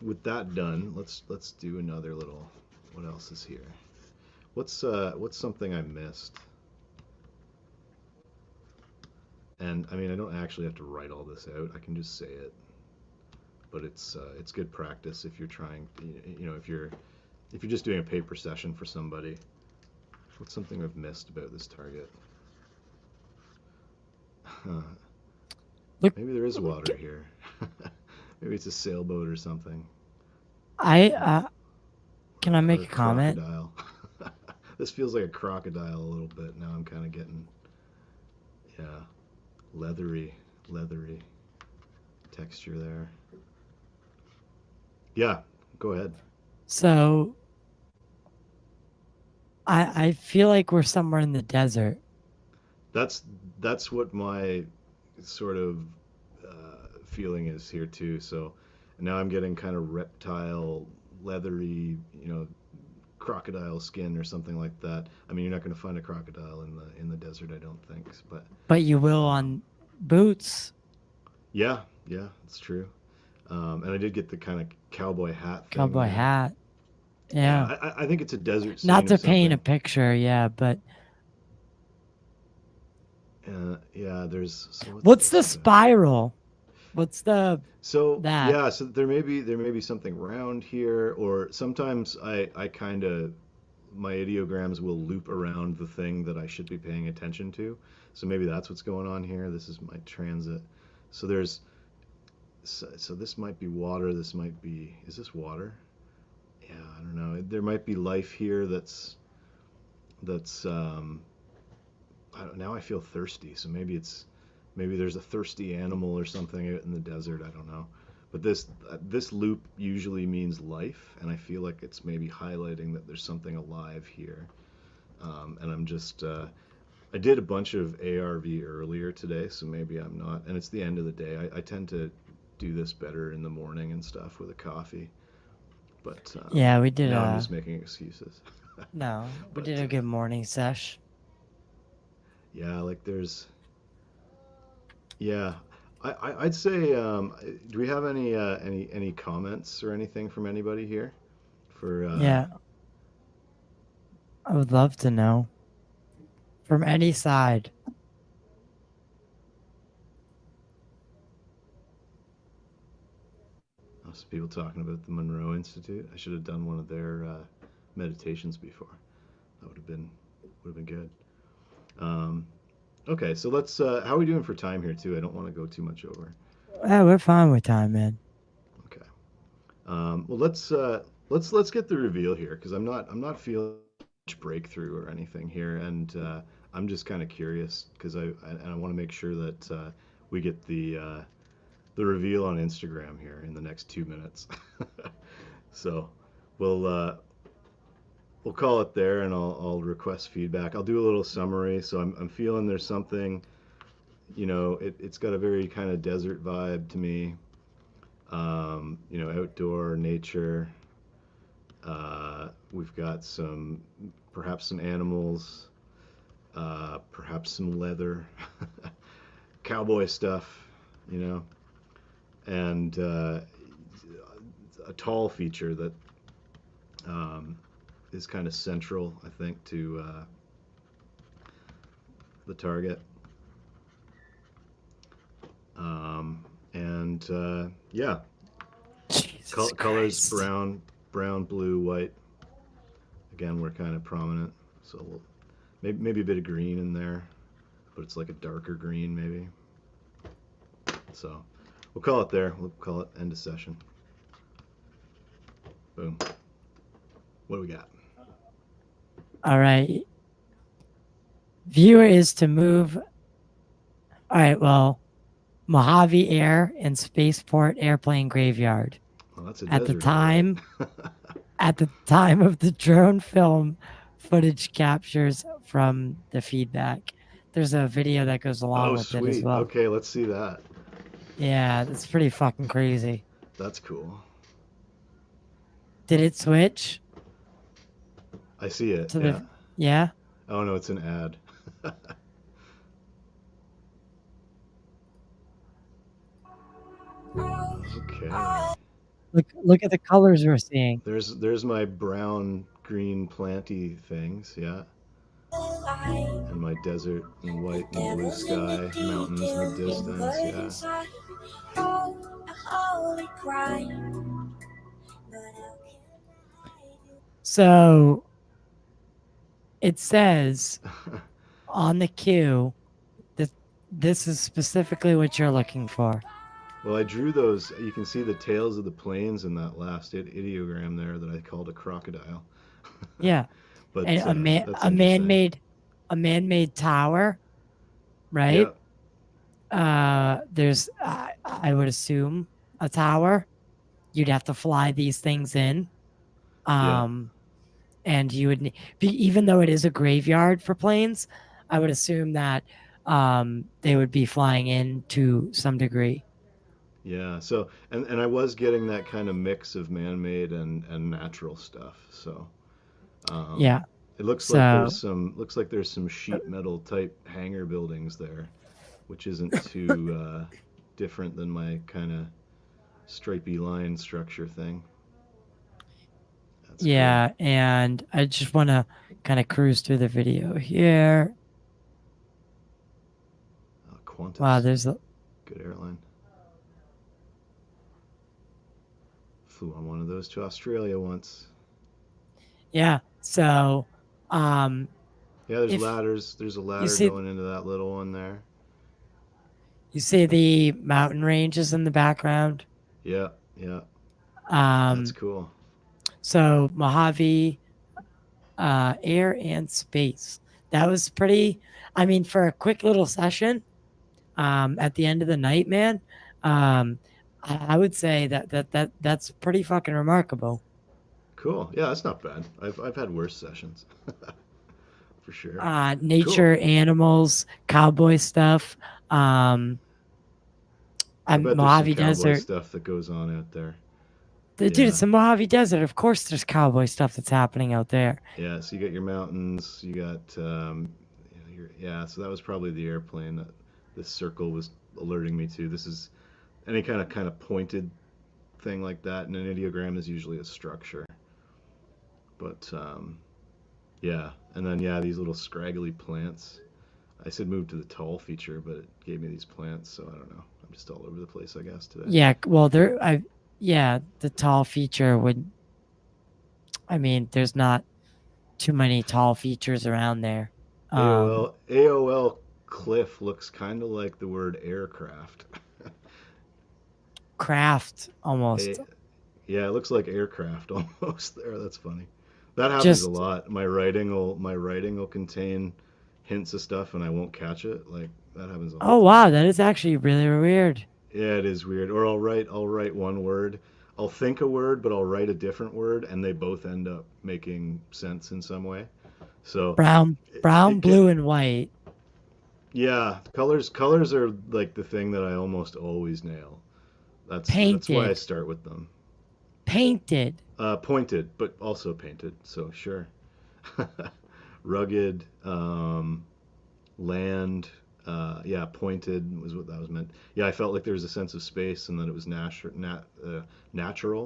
with that done, let's do another little. What else is here? What's something I missed? And I mean, I don't actually have to write all this out. I can just say it. But it's good practice if you're trying. If you're just doing a paper session for somebody. What's something I've missed about this target? Look, Maybe there is water here. Maybe it's a sailboat or something, I can I or make a a comment? crocodile. This feels like a crocodile a little bit. Now I'm kind of getting, yeah, leathery texture there. Yeah, go ahead. So I feel like we're somewhere in the desert. That's that's what my sort of feeling is here too. So now I'm getting kind of reptile, leathery, crocodile skin or something like that. I mean, you're not going to find a crocodile in the desert, I don't think. But But you will um, on boots, yeah, yeah, it's true. And I did get the kind of cowboy hat thing cowboy there. hat. Yeah, Yeah. I think it's a desert Not scene of to paint a something. picture, yeah, but Yeah, there's so what's what's this the about? spiral? What's the So that? yeah, so there may be something round here, or sometimes I kind of my ideograms will loop around the thing that I should be paying attention to. So maybe that's what's going on here. This is my transit. So so this might be water. This might be is this water? Yeah, I don't know. There might be life here that's now I feel thirsty. So maybe there's a thirsty animal or something out in the desert. I don't know. But this loop usually means life, and I feel like it's maybe highlighting that there's something alive here. And I did a bunch of ARV earlier today, so maybe I'm not. And it's the end of the day. I tend to do this better in the morning and stuff with a coffee. But Yeah, we did now I'm a just making excuses. no, we But did a good morning sesh. yeah, like yeah, I'd say. Do we have any comments or anything from anybody here for Yeah, I would love to know from any side. some people talking about the Monroe Institute? I should have done one of their meditations before. That would have been good. Um, okay, so let's. How are we doing for time here too? I don't want to go too much over. We're fine with time, man. Okay. Well, let's get the reveal here because I'm not feeling much breakthrough or anything here, and I'm just kind of curious because I want to make sure that we get the reveal on Instagram here in the next 2 minutes. So we'll uh, we'll call it there, and I'll request feedback. I'll do a little summary. So I'm feeling there's something, it's got a very kind of desert vibe to me. Outdoor nature. We've got perhaps some animals, perhaps some leather, cowboy stuff, you know, and a tall feature that um, is kind of central, I think, to the target. And yeah, Jesus colors Christ. brown, blue, white. Again, we're kind of prominent, so maybe a bit of green in there, but it's like a darker green maybe. So we'll call it there. We'll call it end of session. Boom. What do we got? All right. Viewer is to move. All right. Well, Mojave Air and Spaceport Airplane Graveyard. Well, that's a At the desert, all right. time, at the time of the drone film, footage captures from the feedback. There's a video that goes along Oh, with it as sweet. well. Okay, let's see that. Yeah, that's pretty fucking crazy. That's cool. Did it switch I see it. to Yeah. the? Yeah. Oh no, it's an ad. Okay. Look at the colors we're seeing. There's my brown green planty things, yeah. And my desert and white and blue sky, mountains in the distance, yeah. So it says on the queue that this is specifically what you're looking for. Well, I drew those. You can see the tails of the planes in that last ideogram there that I called a crocodile. Yeah, But and that's a interesting. man-made tower, right? Yeah, There's I would assume a tower. You'd have to fly these things in. yeah, And you would even though it is a graveyard for planes, I would assume that they would be flying in to some degree. yeah. So, and I was getting that kind of mix of man-made and natural stuff. So, um, Yeah. it So looks like there's some sheet metal type hangar buildings there, which isn't too different than my kind of stripy line structure thing. That's cool. yeah, and I just want to kind of cruise through the video here. Wow, Qantas, there's a good airline. Flew on one of those to Australia once. yeah. So um Yeah, there's if ladders. There's a you ladder see going into that little one there. you see the mountain ranges in the background. Yeah, yeah, that's Um cool. so Mojave air and space. That was pretty I mean for a quick little session at the end of the night, man. Um I would say that's pretty fucking remarkable. Cool. Yeah, that's not bad. I've had worse sessions, for sure. Cool. Nature, animals, cowboy stuff. Um, I bet there's some Mojave cowboy Desert. stuff that goes on out there. Dude, Yeah, it's the Mojave Desert. Of course, there's cowboy stuff that's happening out there. yeah. So you got your mountains. You got yeah. So that was probably the airplane that this circle was alerting me to. This is any kind of pointed thing like that, and an ideogram is usually a structure. But yeah, and then yeah, these little scraggly plants. I said move to the tall feature, but it gave me these plants, so I don't know. I'm just all over the place, I guess, today. Yeah, well, yeah, the tall feature would. I mean, there's not too many tall features around there. AOL Cliff looks kind of like the word aircraft. Craft almost. A, yeah, it looks like aircraft almost there. That's funny. That happens a Just, lot. My writing will contain hints of stuff and I won't catch it. Like that happens all oh the time. wow, that is actually really weird. Yeah, it is weird. Or I'll write one word. I'll think a word, but I'll write a different word, and they both end up making sense in some way. So Brown, it can, blue, and white. yeah, colors are like the thing that I almost always nail. That's why I Painted. start with them. Painted. Pointed, but also painted. So sure. Rugged, land. Yeah, pointed was what that was meant. Yeah, I felt like there was a sense of space and that it was natural.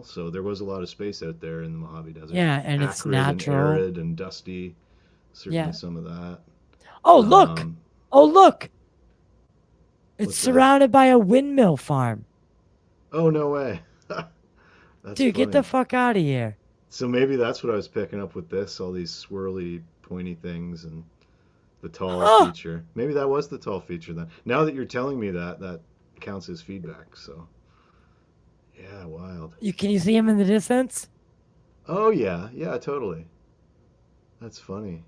So there was a lot of space out there in the Mojave Desert. Yeah, and it's Acrid and natural. arid and dusty. Certainly Yeah. some of that. Oh look! Um, Oh look! It's what's that? surrounded by a windmill farm. Oh, no way. That's Dude, get the funny. fuck out of here. So maybe that's what I was picking up with this, all these swirly, pointy things and the tall Huh? feature. Maybe that was the tall feature then. Now that you're telling me that, that counts as feedback. So, yeah, wild. Can you see him in the distance? Oh yeah, yeah, totally. That's funny.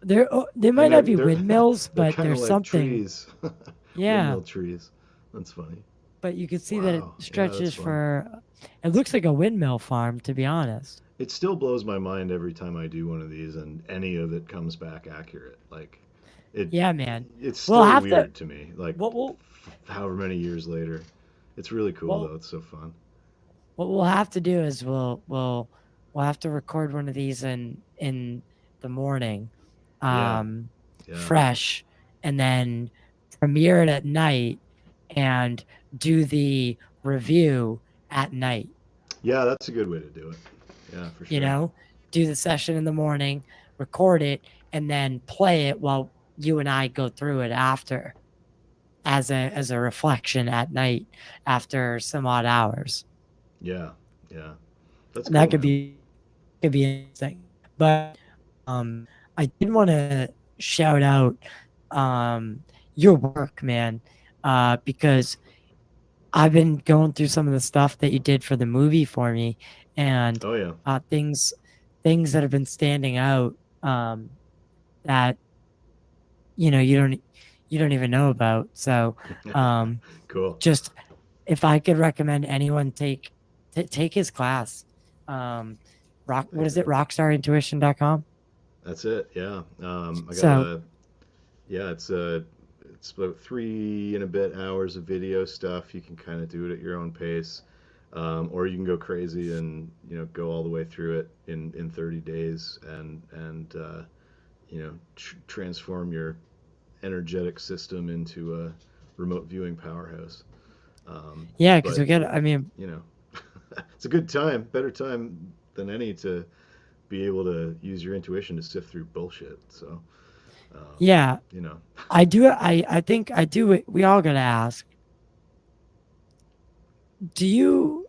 They might And not be they're windmills, they're but kind of there's like something. trees, Yeah, windmill trees. That's funny. but you can see that it Wow. Yeah, that's stretches fun. for. It looks like a windmill farm, to be honest. It still blows my mind every time I do one of these and any of it comes back accurate. Like it Yeah, man. it's We'll still have to. weird to me. Like What we'll however many years later. It's really cool well though. It's so fun. what we'll have to do is we'll have to record one of these in the morning, Yeah. um, Yeah. fresh, and then premiere it at night and do the review at night. Yeah, that's a good way to do it. Yeah, for You sure. know, do the session in the morning, record it, and then play it while you and I go through it after as a reflection at night after some odd hours. Yeah. Yeah. That's And that cool, man. could be interesting. But I did want to shout out your work, man, because I've been going through some of the stuff that you did for the movie for me, and Oh yeah. things that have been standing out, that you don't even know about. So um, Cool. just if I could recommend anyone take his class, what is it, rockstarintuition.com. That's it. Yeah. I got So a yeah. It's about 3 and a bit hours of video stuff. You can kind of do it at your own pace, or you can go crazy and go all the way through it in 30 days and transform your energetic system into a remote viewing powerhouse. Um, yeah, because but we got, I mean, you know, it's a good time, better time than any to be able to use your intuition to sift through bullshit. So, um, yeah, you know, I think I do. We all gotta ask, do you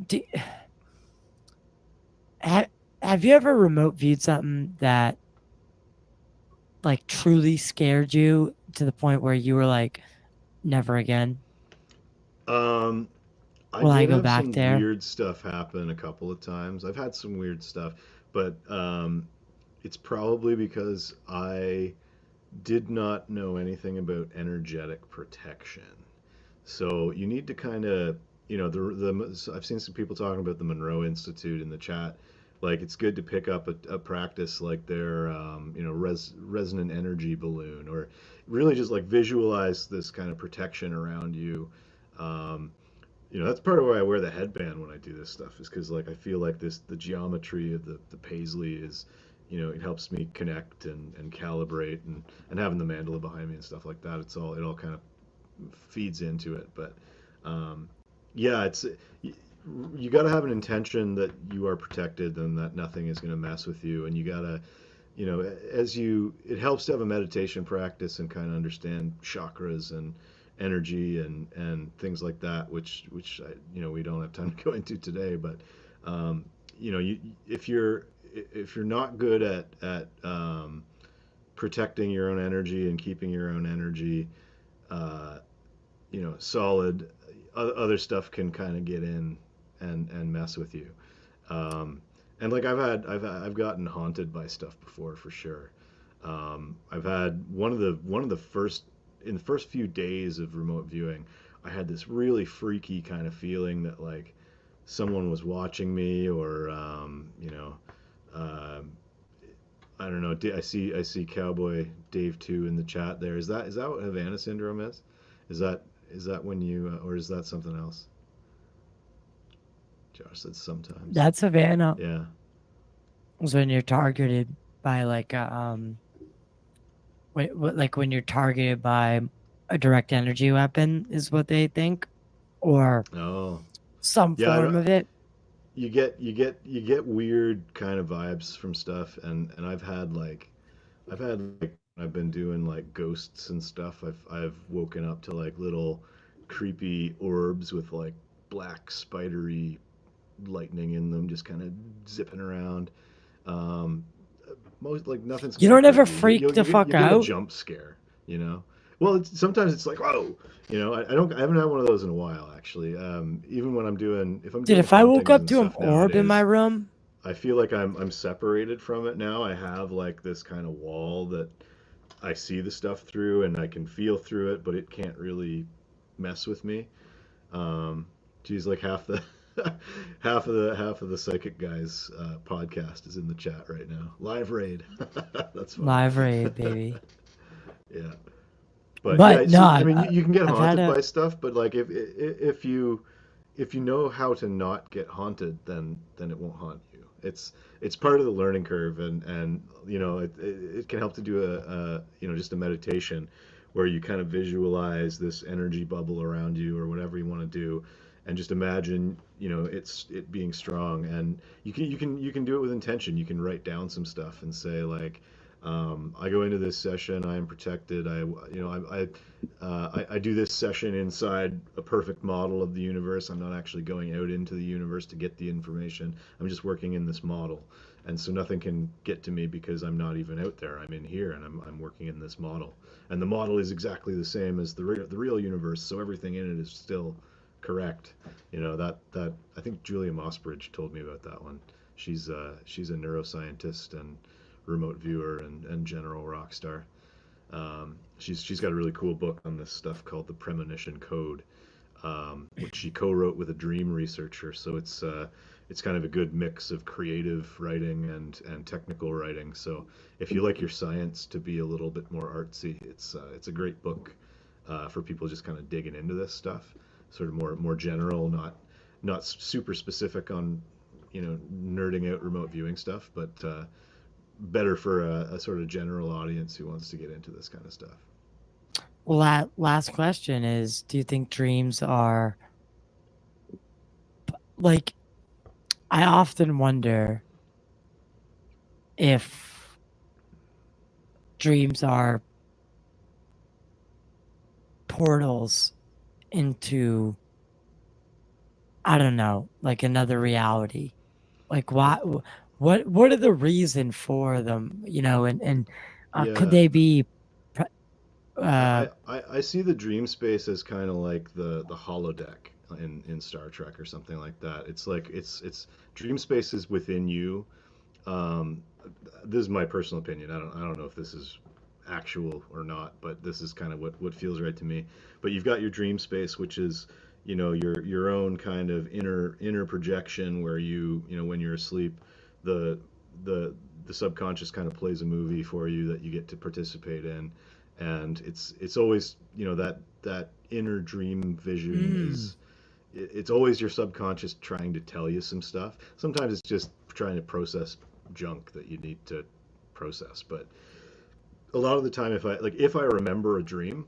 do have, have you ever remote viewed something that like truly scared you to the point where you were like, never again um, I will I did go have back some there? weird stuff happen a couple of times. I've had some weird stuff, but it's probably because I did not know anything about energetic protection. So you need to kind of, I've seen some people talking about the Monroe Institute in the chat. Like it's good to pick up a practice like their, resonant energy balloon, or really just like visualize this kind of protection around you. Um, that's part of why I wear the headband when I do this stuff, is because like I feel like the geometry of the paisley is, it helps me connect and calibrate and having the mandala behind me and stuff like that. It all kind of feeds into it. But um, yeah, you got to have an intention that you are protected and that nothing is going to mess with you, and you got to, it helps to have a meditation practice and kind of understand chakras and energy and things like that, which we don't have time to go into today. But um, if you're if you're not good at protecting your own energy and keeping your own energy, uh, solid, other stuff can kind of get in and mess with you. Um, and like I've gotten haunted by stuff before for sure. I've had one of the first in the first few days of remote viewing, I had this really freaky kind of feeling that like someone was watching me, or uh, I don't know. I see Cowboy Dave 2 in the chat there. Is that what Havana syndrome is? Is that is that when you or is that something else? Josh said sometimes. That's Havana. Yeah. Is when you're targeted by like a like when you're targeted by a direct energy weapon is what they think, or Oh. some Yeah. form of it. You get weird kind of vibes from stuff, and I've had like I've been doing like ghosts and stuff. I've woken up to like little creepy orbs with like black spidery lightning in them, just kind of zipping around. Um, most like nothing's You gonna don't hurt ever you. You freak you'll, the you get fuck you get a out? jump scare, you know. Well, sometimes it's like whoa, I haven't had one of those in a while actually. Even when if I'm Dude, doing if I woke hauntings up and to an stuff orb in my nowadays, room, I feel like I'm separated from it now. I have like this kind of wall that I see the stuff through and I can feel through it, but it can't really mess with me. Um, geez, like half of the psychic guys podcast is in the chat right now. Live raid. That's funny. live raid, baby. Yeah, but But yeah. no, So I mean, you can get I've had haunted a by stuff, but like if you know how to not get haunted, then it won't haunt you. It's part of the learning curve, and it can help to do just a meditation where you kind of visualize this energy bubble around you or whatever you want to do, and just imagine it being strong, and you can do it with intention. You can write down some stuff and say like. I go into this session. I am protected. I do this session inside a perfect model of the universe. I'm not actually going out into the universe to get the information. I'm just working in this model. And so nothing can get to me because I'm not even out there. I'm in here and I'm working in this model. And the model is exactly the same as the real universe, so everything in it is still correct. That I think Julia Mossbridge told me about that one. She's a neuroscientist and remote viewer and general rock star. She's got a really cool book on this stuff called the Premonition Code, which she co-wrote with a dream researcher. So it's kind of a good mix of creative writing and technical writing. So if you like your science to be a little bit more artsy, it's a great book for people just kind of digging into this stuff, sort of more general, not super specific on nerding out remote viewing stuff, but better for a sort of general audience who wants to get into this kind of stuff. last question is, do you think dreams are like, I often wonder if dreams are portals into, I don't know, like another reality. Like what are the reason for them, and could Yeah, they be pre- I, uh I see the dream space as kind of like the holodeck in Star Trek or something like that. It's like it's dream space is within you. Um, this is my personal opinion. I don't know if this is actual or not, but this is kind of what feels right to me. But you've got your dream space, which is your own kind of inner projection where when you're asleep, the the the subconscious kind of plays a movie for you that you get to participate in, and it's always that inner dream vision mm, is it's always your subconscious trying to tell you some stuff. Sometimes it's just trying to process junk that you need to process, but a lot of the time if I remember a dream,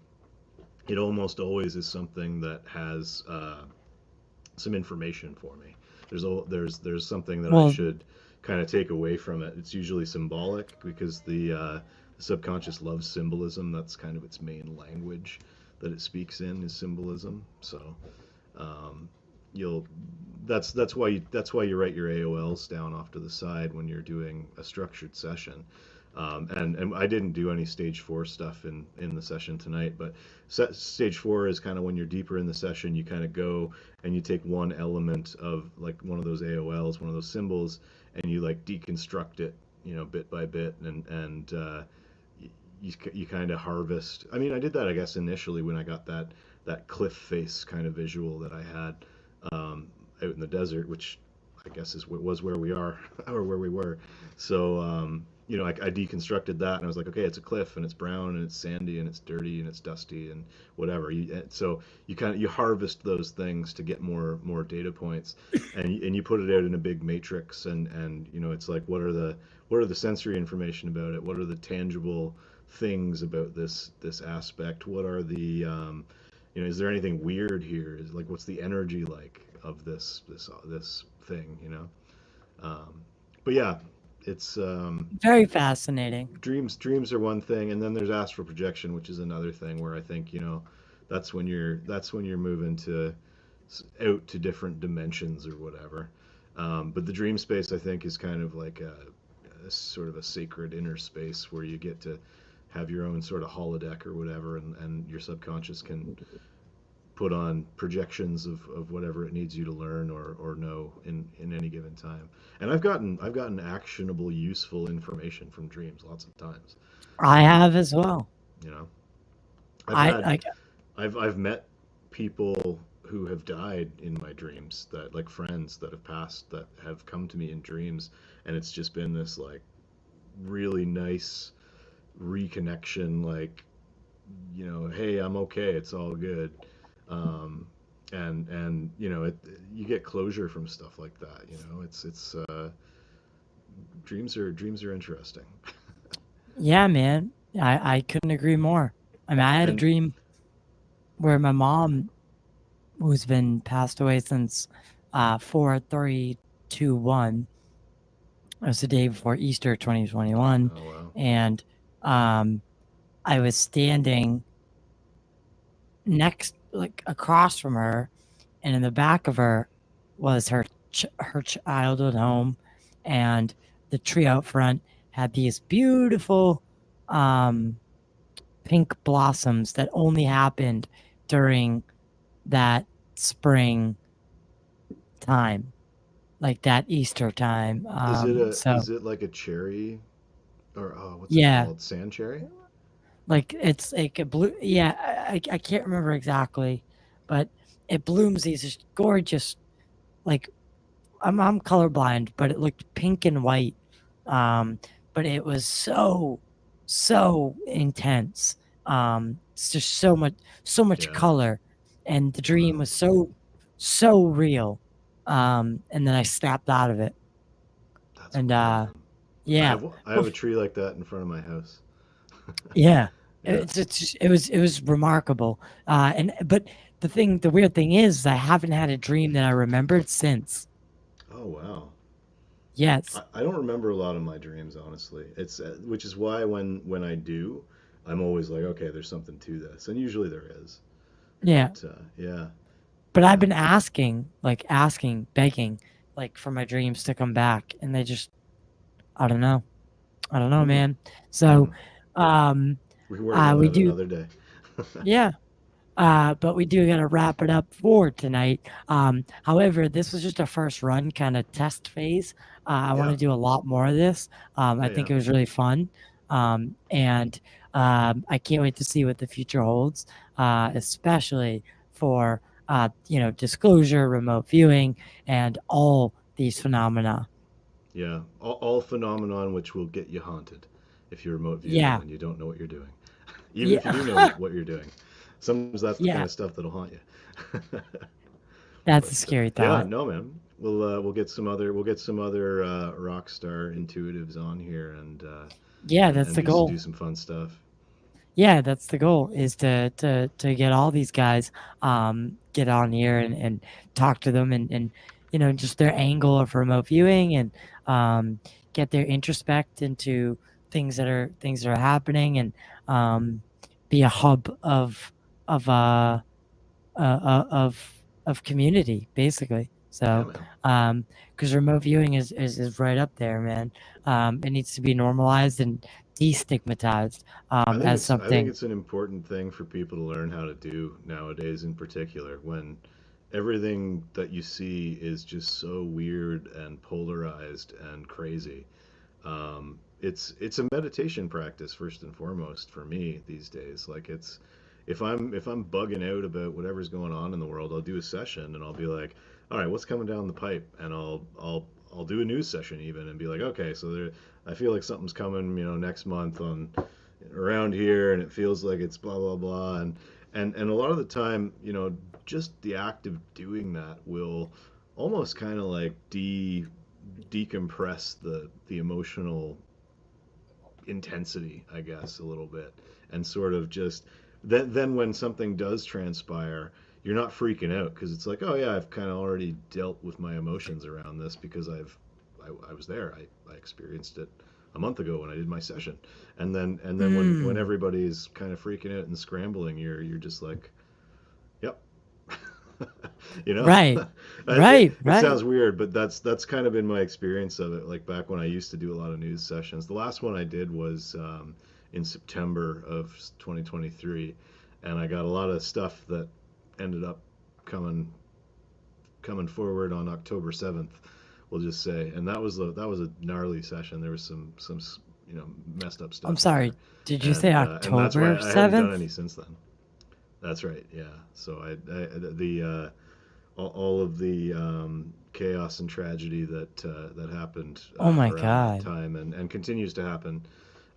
it almost always is something that has some information for me. There's something that I well, should kind of take away from it. It's usually symbolic because the subconscious loves symbolism. That's kind of its main language that it speaks in is symbolism. So um, you'll that's why you write your AOLs down off to the side when you're doing a structured session. And I didn't do any stage four stuff in the session tonight, but stage four is kind of when you're deeper in the session, you kind of go and you take one element of like one of those AOLs, one of those symbols, and you like deconstruct it, bit by bit, and you kind of harvest. I mean, I did that, I guess, initially when I got that cliff face kind of visual that I had out in the desert, which I guess was where we are or where we were. So I deconstructed that and I was like, okay, it's a cliff and it's brown and it's sandy and it's dirty and it's dusty and whatever. So you harvest those things to get more data points, and you put it out in a big matrix, and it's like what are the sensory information about it? What are the tangible things about this aspect? What are the is there anything weird here? Is like what's the energy like of this thing? But yeah, it's Very fascinating. dreams are one thing, and then there's astral projection, which is another thing where I think that's when you're moving to out to different dimensions or whatever. But the dream space, I think, is kind of like a sort of a sacred inner space where you get to have your own sort of holodeck or whatever, and your subconscious can put on projections of whatever it needs you to learn or know in any given time. And I've gotten actionable, useful information from dreams lots of times. I have as well. You know, I I've like I've met people who have died in my dreams, that like friends that have passed that have come to me in dreams, and it's just been this like really nice reconnection, like hey, I'm okay, it's all good. um, and you get closure from stuff like that. It's dreams are interesting. Yeah, man. I couldn't agree more. I mean, I had a And dream where my mom, who's been passed away since 4/3/21, it was the day before Easter 2021, oh wow, and um, I was standing next, like across from her, and in the back of her was her childhood home, and the tree out front had these beautiful um, pink blossoms that only happened during that spring time, like that Easter time. So is it like a cherry, or what's it yeah, called, sand cherry? like it's like a blue. Yeah, I can't remember exactly, but it blooms these just gorgeous, like I'm colorblind, but it looked pink and white. Um, but it was so intense. It's just so much Yeah, color, and the dream wow, was so real. And then I snapped out of it, that's and cool, man. I yeah, have I well, have a tree like that in front of my house. yeah. Yeah. It was remarkable. But the weird thing is, I haven't had a dream that I remembered since. Oh wow. Yes. I don't remember a lot of my dreams, honestly. It's which is why when I do, I'm always like, okay, there's something to this, and usually there is. Yeah. But yeah, But I've yeah. been asking, begging, like for my dreams to come back, and they just, I don't know. I don't know, Hmm. man. Hmm. So, um, We can worry about we that do, another day. yeah. But we do gotta wrap it up for tonight. However, this was just a first run kind of test phase. I want Yeah, to do a lot more of this. I yeah, yeah, think it was really fun. And I can't wait to see what the future holds, especially for disclosure, remote viewing, and all these phenomena. yeah. All phenomenon which will get you haunted if you're remote viewing Yeah, and you don't know what you're doing. Even if you do know yeah, what you're doing, sometimes that's the kind yeah. of stuff that'll haunt you. That's But a scary yeah, thought. no, man. We'll get some other rock star intuitives on here, Yeah, that's and the do goal. some fun stuff. Yeah, that's the goal, is to get all these guys get on here and talk to them, and just their angle of remote viewing, and get their introspect into things that are happening, and um, be a hub of of uh, of community, basically. So, man. because remote viewing is right up there, man. It needs to be normalized and destigmatized as I think something. it's an important thing for people to learn how to do nowadays, in particular, when everything that you see is just so weird and polarized and crazy. It's a meditation practice first and foremost for me these days. Like it's if I'm bugging out about whatever's going on in the world, I'll do a session and I'll be like, all right, what's coming down the pipe, and I'll do a news session even and be like, okay, so there I feel like something's coming, next month on around here, and it feels like it's blah blah blah, and a lot of the time, just the act of doing that will almost kind of like decompress the emotional intensity, I guess, a little bit, and sort of just then when something does transpire, you're not freaking out because it's like, oh yeah, I've kind of already dealt with my emotions around this because I was there. I experienced it a month ago when I did my session, and then when Hmm. everybody's kind of freaking out and scrambling, you're just like, yep. you know Right. it, Right. it Right. sounds weird, but that's kind of been my experience of it, like back when I used to do a lot of news sessions. The last one I did was in September of 2023, and I got a lot of stuff that ended up coming forward on October 7th, we'll just say. And that was a gnarly session. There was some messed up I'm stuff in there, sorry. Did you say and that's why October I haven't done 7th? any since then. That's right. Yeah. So all of the chaos and tragedy that happened Oh my around that God. time, and continues to happen.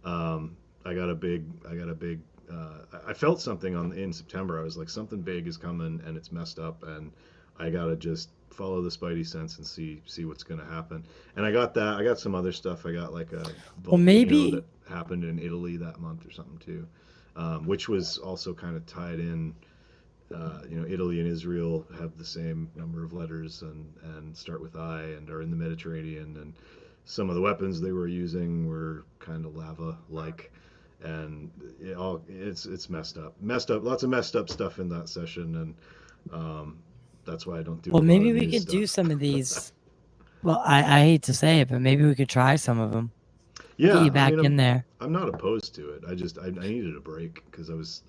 I got a big. I felt something in September. I was like, something big is coming, and it's messed up, and I gotta just follow the spidey sense and see what's gonna happen. And I got that. I got some other stuff. I got like a Well, volcano that maybe. happened in Italy that month or something too, which was also kind of tied in. Italy and Israel have the same number of letters and start with I and are in the Mediterranean. And some of the weapons they were using were kind of lava-like, and it's messed up, lots of messed up stuff in that session, and that's why I don't do Well, a lot maybe of we news could do stuff. some of these. Well, I hate to say it, but maybe we could try some of them. Get Yeah, you I back mean, in there. I'm not opposed to it. I needed a break because I was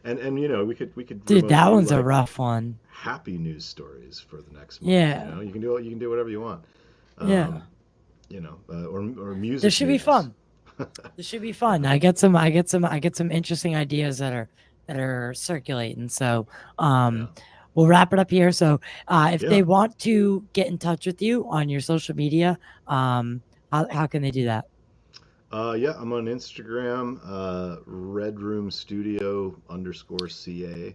and we could Dude, remote that view one's a like rough one. happy news stories for the next month. Yeah. You can do whatever you want. Yeah. Um, or This music should be news. fun. This should be fun. I get some interesting ideas that are circulating. So, Yeah, we'll wrap it up here. So, if yeah, they want to get in touch with you on your social media, um, how can they do that? yeah. I'm on Instagram, Red Room Studio _CA.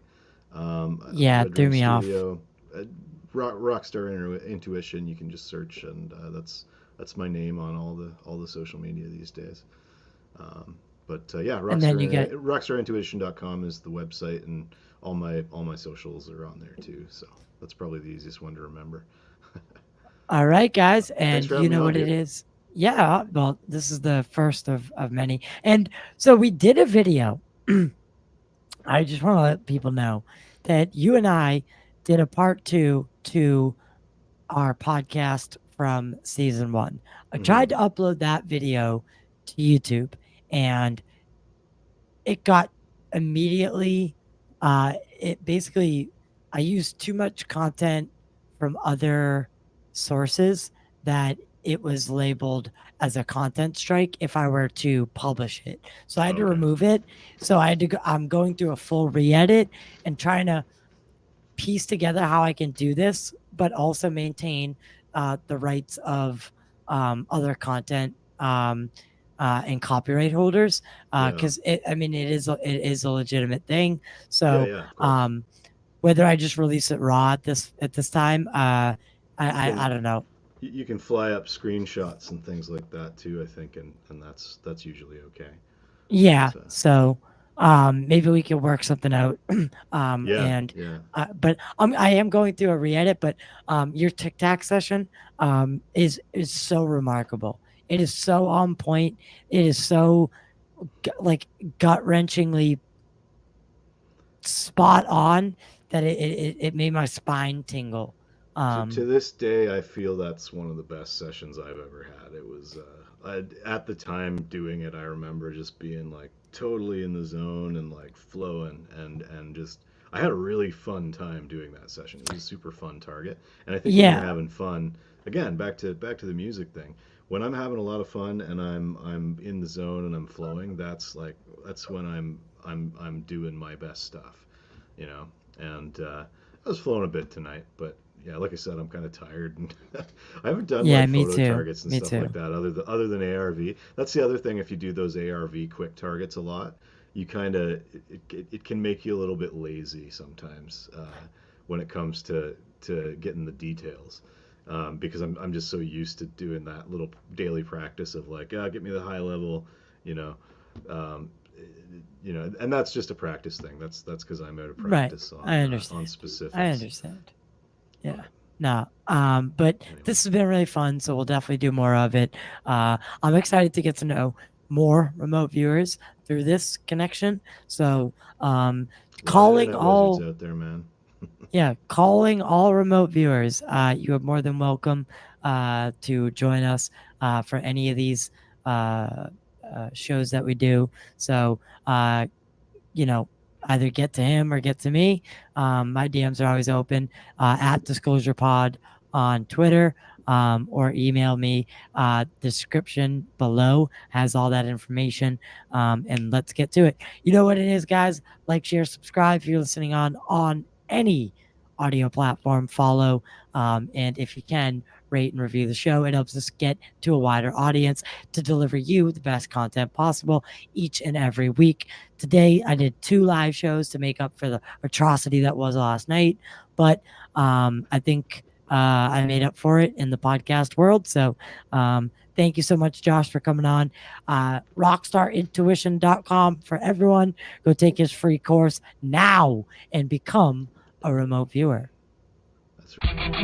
Yeah, it Red threw Room me off. Studio, Rockstar Intuition. You can just search, and that's my name on all the social media these days. Um, but yeah, And then you get rockstarintuition.com is the website, and all my socials are on there too. So that's probably the easiest one to remember. all right, guys, Thanks and for you having me know on, what it dude. is. Yeah, well, this is the first of many. And so we did a video. I just want to let people know that you and I did a part two to our podcast from season one. I Hmm. tried to upload that video to YouTube and it got immediately, it basically, I used too much content from other sources that it was labeled as a content strike if I were to publish it. So I had to Okay. remove it. So I'm going through a full re-edit and trying to piece together how I can do this, but also maintain the rights of other content and copyright holders. Yeah. Because I mean, it is a legitimate thing. Yeah. So Yeah. Of course. um, whether I just release it raw at this time, You I can don't know. you can fly up screenshots and things like that too, I think, and that's usually okay. Yeah. But So maybe we can work something out. yeah, And yeah, but I am going through a re-edit, but your TikTok session is so remarkable. It is so on point. It is so like gut wrenchingly spot on that it made my spine tingle To this day, I feel that's one of the best sessions I've ever had. It was at the time doing it. I remember just being like totally in the zone and like flowing and just I had a really fun time doing that session. It was a super fun target, and I think when you're Yeah. having fun, again, back to the music thing. When I'm having a lot of fun and I'm in the zone and I'm flowing, that's when I'm doing my best stuff, you know. And I was flowing a bit tonight, but yeah, like I said, I'm kind of tired, and I haven't done Yeah, like me photo too. targets and Me stuff too. like that other than ARV. That's the other thing. If you do those ARV quick targets a lot, you kind of it can make you a little bit lazy sometimes when it comes to getting the details. Because I'm just so used to doing that little daily practice of like, get me the high level, you know, um, and that's just a practice thing. That's because I'm out of Right. practice I on understand. I specifics. understand. Yeah. But No. But anyway, this has been really fun, so we'll definitely do more of it. I'm excited to get to know more remote viewers through this connection. So, a lot of calling internet wizards all out there, man. yeah, calling all remote viewers. You are more than welcome to join us for any of these uh, shows that we do. So, uh, you know, either get to him or get to me. My DMs are always open at Disclosure Pod on Twitter, or email me. Description below has all that information. And let's get to it. You know what it is, guys? Like, share, subscribe if you're listening on any audio platform. Follow, and if you can, rate and review the show. It helps us get to a wider audience to deliver you the best content possible each and every week. Today, I did 2 live shows to make up for the atrocity that was last night, but I think I made up for it in the podcast world. So thank you so much, Josh, for coming on. Rockstarintuition.com for everyone. Go take his free course now and become a remote viewer. That's right.